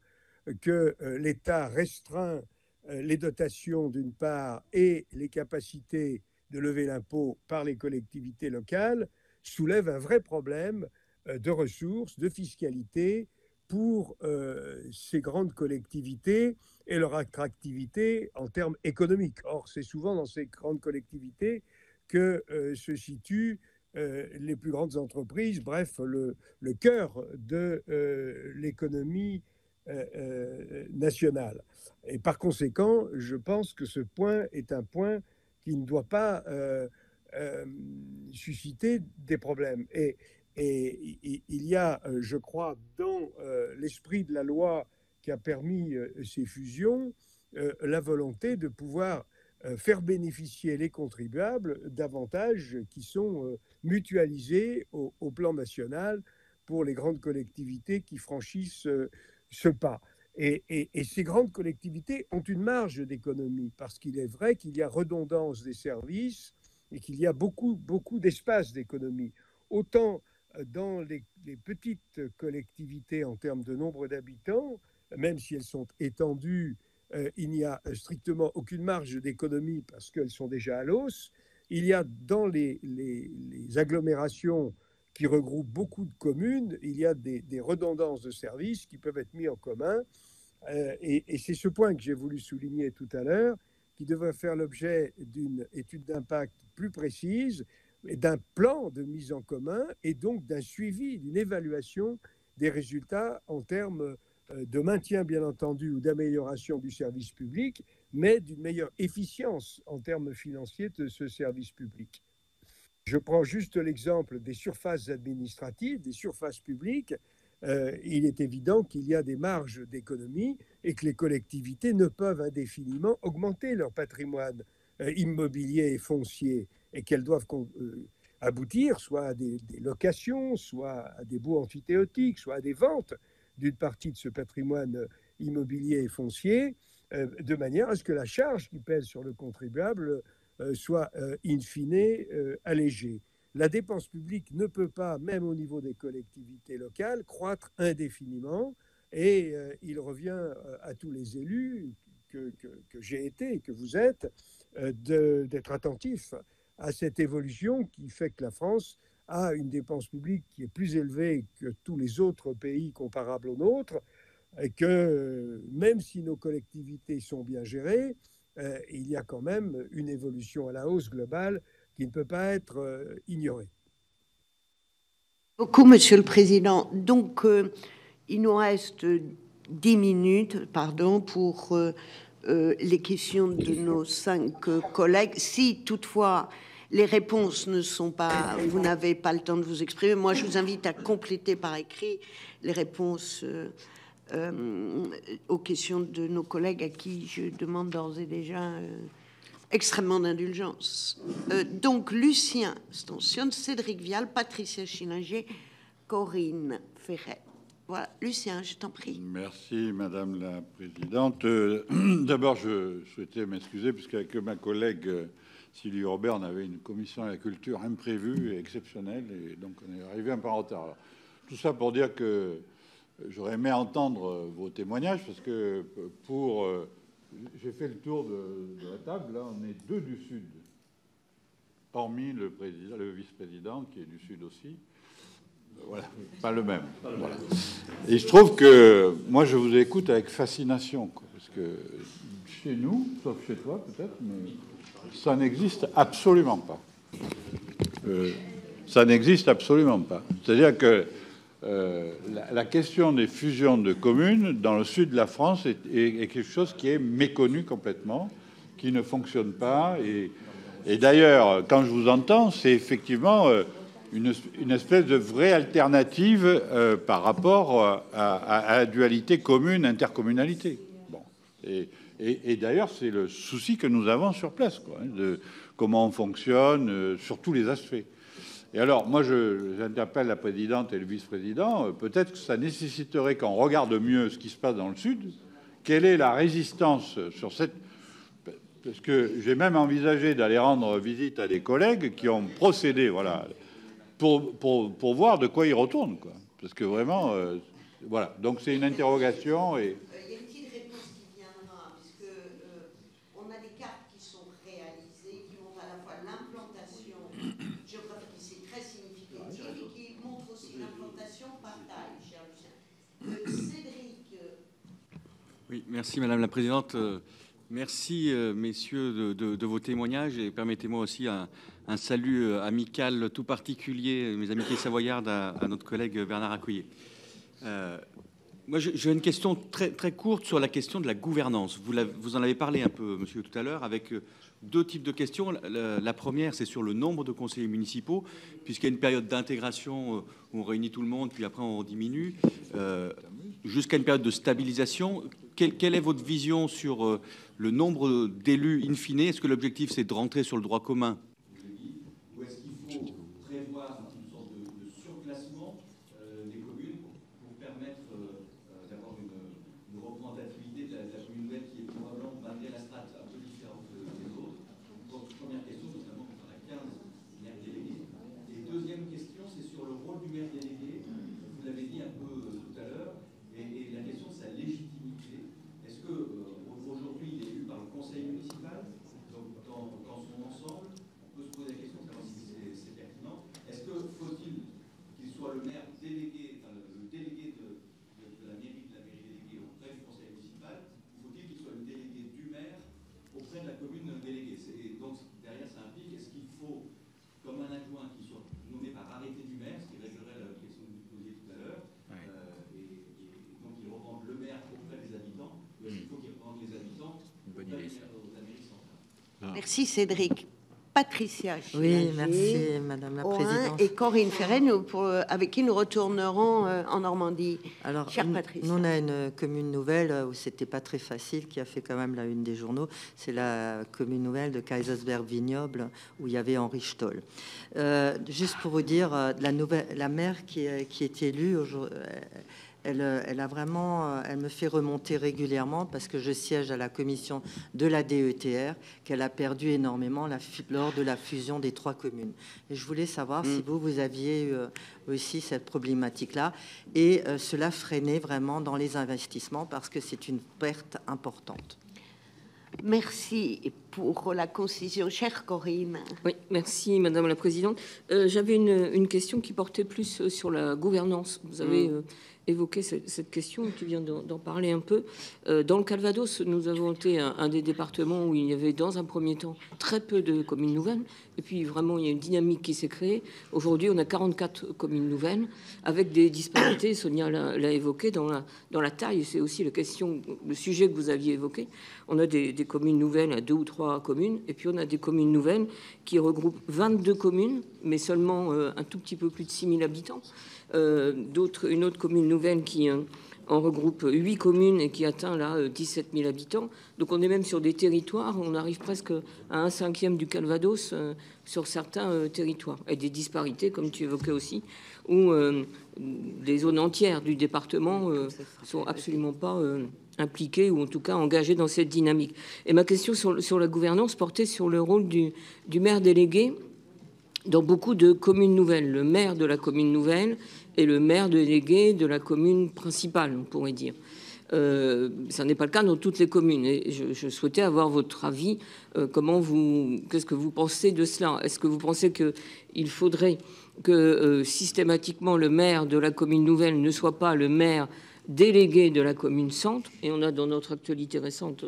que l'État restreint les dotations d'une part et les capacités de lever l'impôt par les collectivités locales, soulève un vrai problème de ressources, de fiscalité pour ces grandes collectivités et leur attractivité en termes économiques. Or, c'est souvent dans ces grandes collectivités que se situent les plus grandes entreprises, bref, le cœur de l'économie nationale. Et par conséquent, je pense que ce point est un point qui ne doit pas susciter des problèmes. Et il y a, je crois, dans l'esprit de la loi qui a permis ces fusions, la volonté de pouvoir faire bénéficier les contribuables d'avantages qui sont mutualisés au plan national pour les grandes collectivités qui franchissent ce pas. Et ces grandes collectivités ont une marge d'économie, parce qu'il est vrai qu'il y a redondance des services et qu'il y a beaucoup d'espace d'économie. Autant dans les petites collectivités en termes de nombre d'habitants, même si elles sont étendues, il n'y a strictement aucune marge d'économie parce qu'elles sont déjà à l'os. Il y a dans les agglomérations qui regroupent beaucoup de communes, il y a des redondances de services qui peuvent être mis en commun. Et c'est ce point que j'ai voulu souligner tout à l'heure, qui devrait faire l'objet d'une étude d'impact plus précise, d'un plan de mise en commun et donc d'un suivi, d'une évaluation des résultats en termes de maintien, bien entendu, ou d'amélioration du service public, mais d'une meilleure efficience en termes financiers de ce service public. Je prends juste l'exemple des surfaces administratives, des surfaces publiques. Il est évident qu'il y a des marges d'économie et que les collectivités ne peuvent indéfiniment augmenter leur patrimoine immobilier et foncier, et qu'elles doivent aboutir soit à des locations, soit à des baux amphithéotiques, soit à des ventes d'une partie de ce patrimoine immobilier et foncier, de manière à ce que la charge qui pèse sur le contribuable soit in fine allégée. La dépense publique ne peut pas, même au niveau des collectivités locales, croître indéfiniment, et il revient à tous les élus que j'ai été et que vous êtes d'être attentifs à cette évolution qui fait que la France a une dépense publique qui est plus élevée que tous les autres pays comparables aux nôtres, et que même si nos collectivités sont bien gérées, il y a quand même une évolution à la hausse globale qui ne peut pas être ignorée. Beaucoup, Monsieur le Président. Donc, il nous reste 10 minutes, pardon, pour les questions de nos 5 collègues. Si toutefois les réponses ne sont pas, vous n'avez pas le temps de vous exprimer, moi je vous invite à compléter par écrit les réponses aux questions de nos collègues à qui je demande d'ores et déjà extrêmement d'indulgence. Donc Lucien Stansion, Cédric Vial, Patricia Schillinger, Corinne Ferret. Voilà, Lucien, je t'en prie. Merci, Madame la Présidente. D'abord, je souhaitais m'excuser, puisqu'avec ma collègue Sylvie Robert, on avait une commission à la culture imprévue et exceptionnelle, et donc on est arrivé un peu en retard. Alors, tout ça pour dire que j'aurais aimé entendre vos témoignages parce que j'ai fait le tour de la table. Là, on est deux du Sud, hormis le vice-président qui est du Sud aussi. Voilà, pas le même. Voilà. Et je trouve que moi, je vous écoute avec fascination, quoi, parce que chez nous, sauf chez toi peut-être, mais ça n'existe absolument pas. Ça n'existe absolument pas. C'est-à-dire que la question des fusions de communes dans le sud de la France est quelque chose qui est méconnu complètement, qui ne fonctionne pas. Et d'ailleurs, quand je vous entends, c'est effectivement une espèce de vraie alternative par rapport à la dualité commune-intercommunalité. Bon. Et d'ailleurs, c'est le souci que nous avons sur place, quoi, de comment on fonctionne sur tous les aspects. Et alors, moi, j'interpelle la présidente et le vice-président. Peut-être que ça nécessiterait qu'on regarde mieux ce qui se passe dans le Sud. Quelle est la résistance sur cette... Parce que j'ai même envisagé d'aller rendre visite à des collègues qui ont procédé, voilà, pour voir de quoi ils retournent, quoi. Parce que vraiment, voilà. Donc c'est une interrogation et... Il y a une petite réponse qui viendra, puisque on a des cartes qui sont réalisées, qui montrent à la fois l'implantation géographique, c'est très significatif, et qui montrent aussi l'implantation par taille, cher Lucien. Cédric. Oui, merci Madame la Présidente. Merci, messieurs, de vos témoignages, et permettez-moi aussi un salut amical tout particulier, mes amitiés savoyardes, à notre collègue Bernard Accoyer. Moi, j'ai une question très, très courte sur la question de la gouvernance. Vous en avez parlé un peu, monsieur, tout à l'heure, avec deux types de questions. La première, c'est sur le nombre de conseillers municipaux, puisqu'il y a une période d'intégration où on réunit tout le monde, puis après on diminue, jusqu'à une période de stabilisation. Quelle est votre vision sur le nombre d'élus in fine? Est-ce que l'objectif, c'est de rentrer sur le droit commun, ou est-ce qu'il faut prévoir une sorte de surclassement des communes pour permettre d'avoir une représentativité de la commune nouvelle qui est probablement, malgré la strate, un peu différente des autres? Donc, première question, notamment quand on a 15 maires délégués. Et deuxième question, c'est sur le rôle du maire délégué. Vous l'avez dit un peu tout à l'heure, et la question de sa légitimité. Est-ce que aujourd'hui il est élu par le conseil municipal, donc dans son ensemble? On peut se poser la question de savoir si c'est pertinent. Est-ce que faut-il qu'il soit le maire délégué, enfin, le délégué de la mairie déléguée auprès du conseil municipal, ou faut-il qu'il soit le délégué du maire auprès de la commune déléguée? Et donc derrière ça implique, est-ce qu'il faut, comme un adjoint qui soit nommé par arrêté du maire, ce qui réglerait la question que vous posiez tout à l'heure, et donc il reprend le maire auprès des habitants, ou est-ce qu'il faut qu'il reprenne les habitants auprès de la mairie centrale? Merci Cédric. Patricia. Oui, merci Madame la Présidente. Et Corinne Ferret, avec qui nous retournerons en Normandie. Alors, Chère Patricia. nous, on a une commune nouvelle où c'était pas très facile, qui a fait quand même la une des journaux. C'est la commune nouvelle de Kaisersberg-Vignoble, où il y avait Henri Stoll. Juste pour vous dire, la maire qui est élue aujourd'hui, elle me fait remonter régulièrement, parce que je siège à la commission de la DETR, qu'elle a perdu énormément lors de la fusion des 3 communes. Et je voulais savoir si vous aviez eu aussi cette problématique-là, et cela freinait vraiment dans les investissements, parce que c'est une perte importante. Merci pour la concision, chère Corinne. Oui, merci Madame la Présidente. J'avais une question qui portait plus sur la gouvernance. Vous avez évoqué cette question, tu viens d'en parler un peu. Dans le Calvados, nous avons été un des départements où il y avait dans un premier temps très peu de communes nouvelles, et puis vraiment il y a une dynamique qui s'est créée. Aujourd'hui, on a 44 communes nouvelles, avec des disparités, Sonia l'a évoqué, dans la taille. C'est aussi le sujet que vous aviez évoqué. On a des communes nouvelles à 2 ou 3 communes, et puis on a des communes nouvelles qui regroupent 22 communes, mais seulement un tout petit peu plus de 6 000 habitants. Une autre commune nouvelle qui en regroupe 8 communes et qui atteint là 17 000 habitants. Donc on est même sur des territoires, on arrive presque à 1/5 du Calvados sur certains territoires. Et des disparités, comme tu évoquais aussi, où des zones entières du département sont absolument pas impliquées, ou en tout cas engagées dans cette dynamique. Et ma question sur la gouvernance portait sur le rôle du maire délégué. dans beaucoup de communes nouvelles. Le maire de la commune nouvelle est le maire délégué de la commune principale, on pourrait dire. Ça n'est pas le cas dans toutes les communes. Et je souhaitais avoir votre avis. Qu'est-ce que vous pensez de cela? Est-ce que vous pensez qu'il faudrait que systématiquement le maire de la commune nouvelle ne soit pas le maire délégué de la commune centre? Et on a dans notre actualité récente,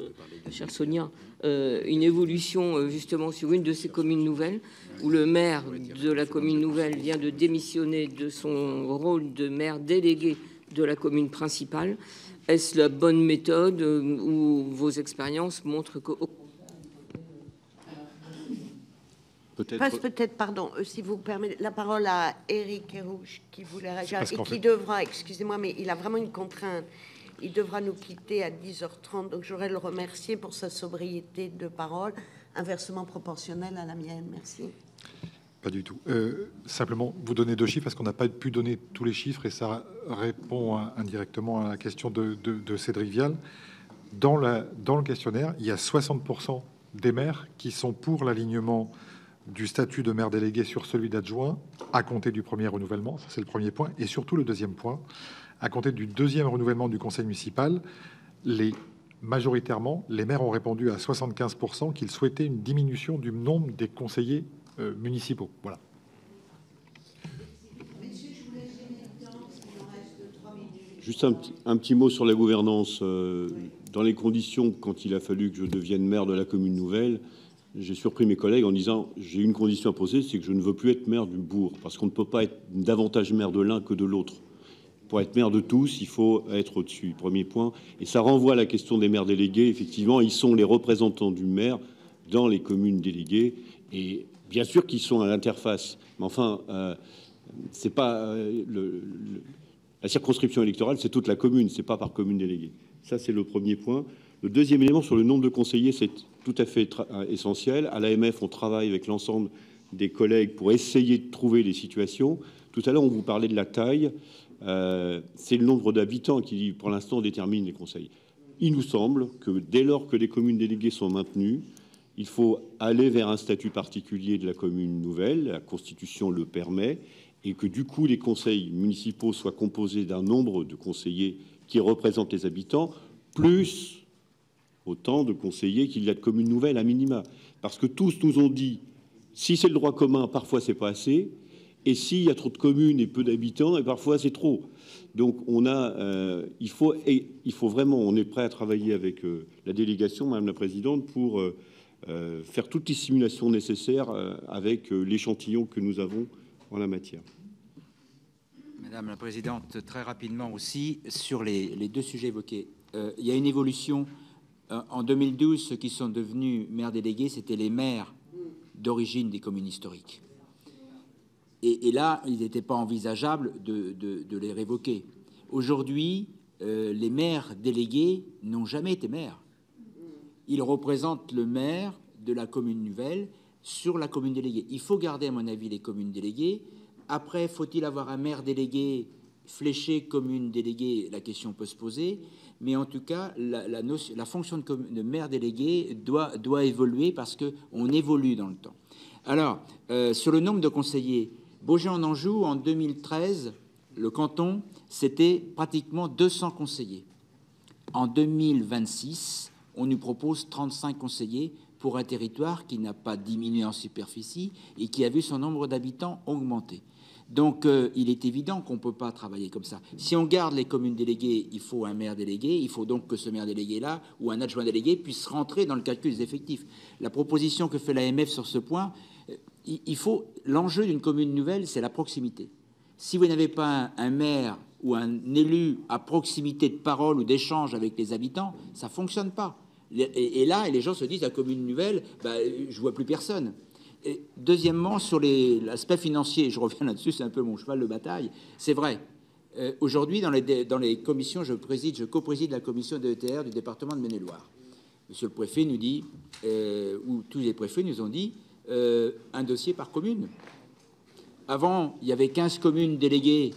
chère Sonia, une évolution justement sur une de ces communes nouvelles où le maire de la commune nouvelle vient de démissionner de son rôle de maire délégué de la commune principale. Est-ce la bonne méthode ou vos expériences montrent que... Peut-être, pardon, si vous permettez, la parole à Éric Kerrouche qui voulait réagir et qui devra, excusez-moi, mais il a vraiment une contrainte. Il devra nous quitter à 10h30, donc j'aurais le remercier pour sa sobriété de parole, inversement proportionnelle à la mienne. Merci. Pas du tout. Simplement, vous donnez 2 chiffres parce qu'on n'a pas pu donner tous les chiffres et ça répond indirectement à la question de Cédric Vial. Dans le questionnaire, il y a 60% des maires qui sont pour l'alignement du statut de maire délégué sur celui d'adjoint à compter du premier renouvellement. Ça, c'est le premier point. Et surtout, le deuxième point, à compter du deuxième renouvellement du conseil municipal, majoritairement, les maires ont répondu à 75% qu'ils souhaitaient une diminution du nombre des conseillers municipaux. Voilà. Juste un petit mot sur la gouvernance. Dans les conditions, quand il a fallu que je devienne maire de la commune nouvelle, j'ai surpris mes collègues en disant j'ai une condition à poser, c'est que je ne veux plus être maire du bourg, parce qu'on ne peut pas être davantage maire de l'un que de l'autre. Pour être maire de tous, il faut être au-dessus. Premier point. Et ça renvoie à la question des maires délégués. Effectivement, ils sont les représentants du maire dans les communes déléguées. Et bien sûr qu'ils sont à l'interface. Mais enfin, c'est pas la circonscription électorale, c'est toute la commune, c'est pas par commune déléguée. Ça, c'est le premier point. Le deuxième élément sur le nombre de conseillers, c'est tout à fait essentiel. À l'AMF, on travaille avec l'ensemble des collègues pour essayer de trouver les situations. Tout à l'heure, on vous parlait de la taille. C'est le nombre d'habitants qui, pour l'instant, détermine les conseils. Il nous semble que dès lors que les communes déléguées sont maintenues, il faut aller vers un statut particulier de la commune nouvelle, la Constitution le permet, et que du coup les conseils municipaux soient composés d'un nombre de conseillers qui représentent les habitants, plus autant de conseillers qu'il y a de communes nouvelles à minima. Parce que tous nous ont dit, si c'est le droit commun, parfois c'est pas assez, et s'il y a trop de communes et peu d'habitants, et parfois c'est trop. Donc il faut vraiment, on est prêt à travailler avec la délégation, Madame la Présidente, pour faire toutes les simulations nécessaires avec l'échantillon que nous avons en la matière. Madame la Présidente, très rapidement aussi, sur les 2 sujets évoqués. Il y a une évolution. En 2012, ceux qui sont devenus maires délégués, c'était les maires d'origine des communes historiques. Et là, il n'était pas envisageable de les révoquer. Aujourd'hui, les maires délégués n'ont jamais été maires. Ils représentent le maire de la commune nouvelle sur la commune déléguée. Il faut garder, à mon avis, les communes déléguées. Après, faut-il avoir un maire délégué fléché commune déléguée? La question peut se poser. Mais en tout cas, la fonction de maire délégué doit évoluer parce qu'on évolue dans le temps. Alors, sur le nombre de conseillers, Beaugé-en-Anjou, en 2013, le canton, c'était pratiquement 200 conseillers. En 2026, on nous propose 35 conseillers pour un territoire qui n'a pas diminué en superficie et qui a vu son nombre d'habitants augmenter. Donc, il est évident qu'on ne peut pas travailler comme ça. Si on garde les communes déléguées, il faut un maire délégué. Il faut donc que ce maire délégué-là ou un adjoint délégué puisse rentrer dans le calcul des effectifs. La proposition que fait l'AMF sur ce point, l'enjeu d'une commune nouvelle, c'est la proximité. Si vous n'avez pas un maire ou un élu à proximité de parole ou d'échange avec les habitants, ça ne fonctionne pas. Et là, les gens se disent, la commune nouvelle, je ne vois plus personne. Et deuxièmement, sur l'aspect financier, je reviens là-dessus, c'est un peu mon cheval de bataille, c'est vrai. Aujourd'hui, dans les commissions, je co-préside la commission DETR du département de Maine-et-Loire. Monsieur le préfet nous dit, ou tous les préfets nous ont dit, un dossier par commune. Avant, il y avait 15 communes déléguées,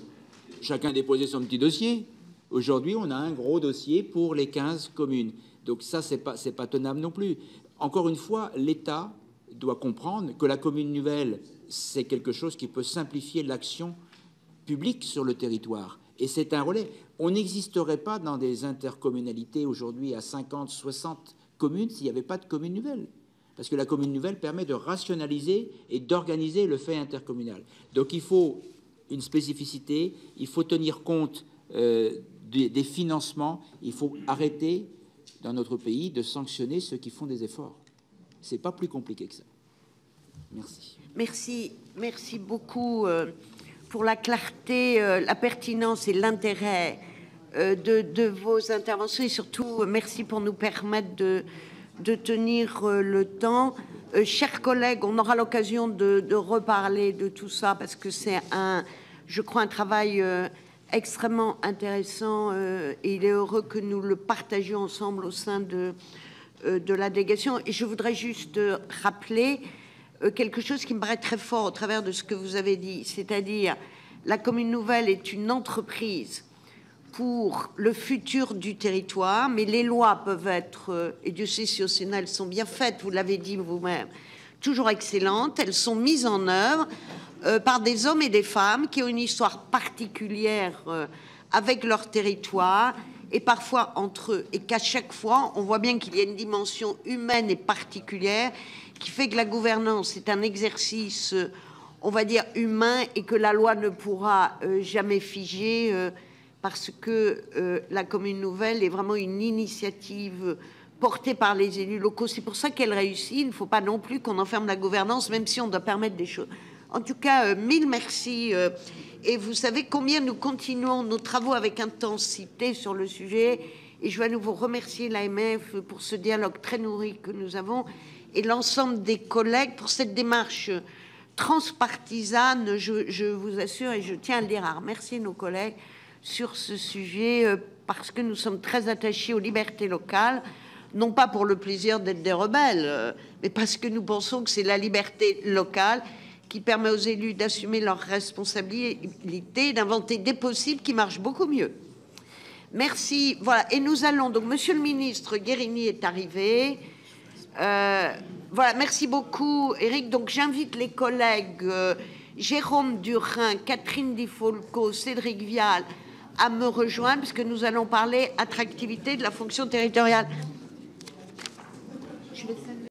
chacun déposait son petit dossier. Aujourd'hui, on a un gros dossier pour les 15 communes. Donc ça, c'est pas tenable non plus. Encore une fois, l'État doit comprendre que la commune nouvelle, c'est quelque chose qui peut simplifier l'action publique sur le territoire. Et c'est un relais. On n'existerait pas dans des intercommunalités aujourd'hui à 50, 60 communes s'il n'y avait pas de commune nouvelle. Parce que la commune nouvelle permet de rationaliser et d'organiser le fait intercommunal. Donc il faut une spécificité, il faut tenir compte des financements, il faut arrêter dans notre pays de sanctionner ceux qui font des efforts. C'est pas plus compliqué que ça. Merci. Merci beaucoup pour la clarté, la pertinence et l'intérêt de vos interventions, et surtout merci pour nous permettre de tenir le temps. Chers collègues, on aura l'occasion de reparler de tout ça parce que c'est je crois, un travail extrêmement intéressant et il est heureux que nous le partagions ensemble au sein de la délégation. Et je voudrais juste rappeler quelque chose qui me paraît très fort au travers de ce que vous avez dit, c'est-à-dire la commune nouvelle est une entreprise pour le futur du territoire, mais les lois peuvent être, et Dieu sait si au Sénat elles sont bien faites, vous l'avez dit vous-même, toujours excellentes, elles sont mises en œuvre par des hommes et des femmes qui ont une histoire particulière avec leur territoire et parfois entre eux, et qu'à chaque fois, on voit bien qu'il y a une dimension humaine et particulière qui fait que la gouvernance est un exercice, on va dire, humain, et que la loi ne pourra jamais figer parce que la commune nouvelle est vraiment une initiative portée par les élus locaux. C'est pour ça qu'elle réussit. Il ne faut pas non plus qu'on enferme la gouvernance, même si on doit permettre des choses. En tout cas, mille merci. Et vous savez combien nous continuons nos travaux avec intensité sur le sujet. Et je vais à nouveau remercier l'AMF pour ce dialogue très nourri que nous avons et l'ensemble des collègues pour cette démarche transpartisane, je vous assure, et je tiens à le dire, à remercier nos collègues sur ce sujet parce que nous sommes très attachés aux libertés locales, non pas pour le plaisir d'être des rebelles, mais parce que nous pensons que c'est la liberté locale qui permet aux élus d'assumer leurs responsabilités, d'inventer des possibles qui marchent beaucoup mieux. Merci. Voilà. Et nous allons donc, Monsieur le Ministre Guérini est arrivé. Voilà. Merci beaucoup, Éric. Donc j'invite les collègues Jérôme Durin, Catherine Di Folco, Cédric Vial à me rejoindre puisque nous allons parler attractivité de la fonction territoriale. Je vais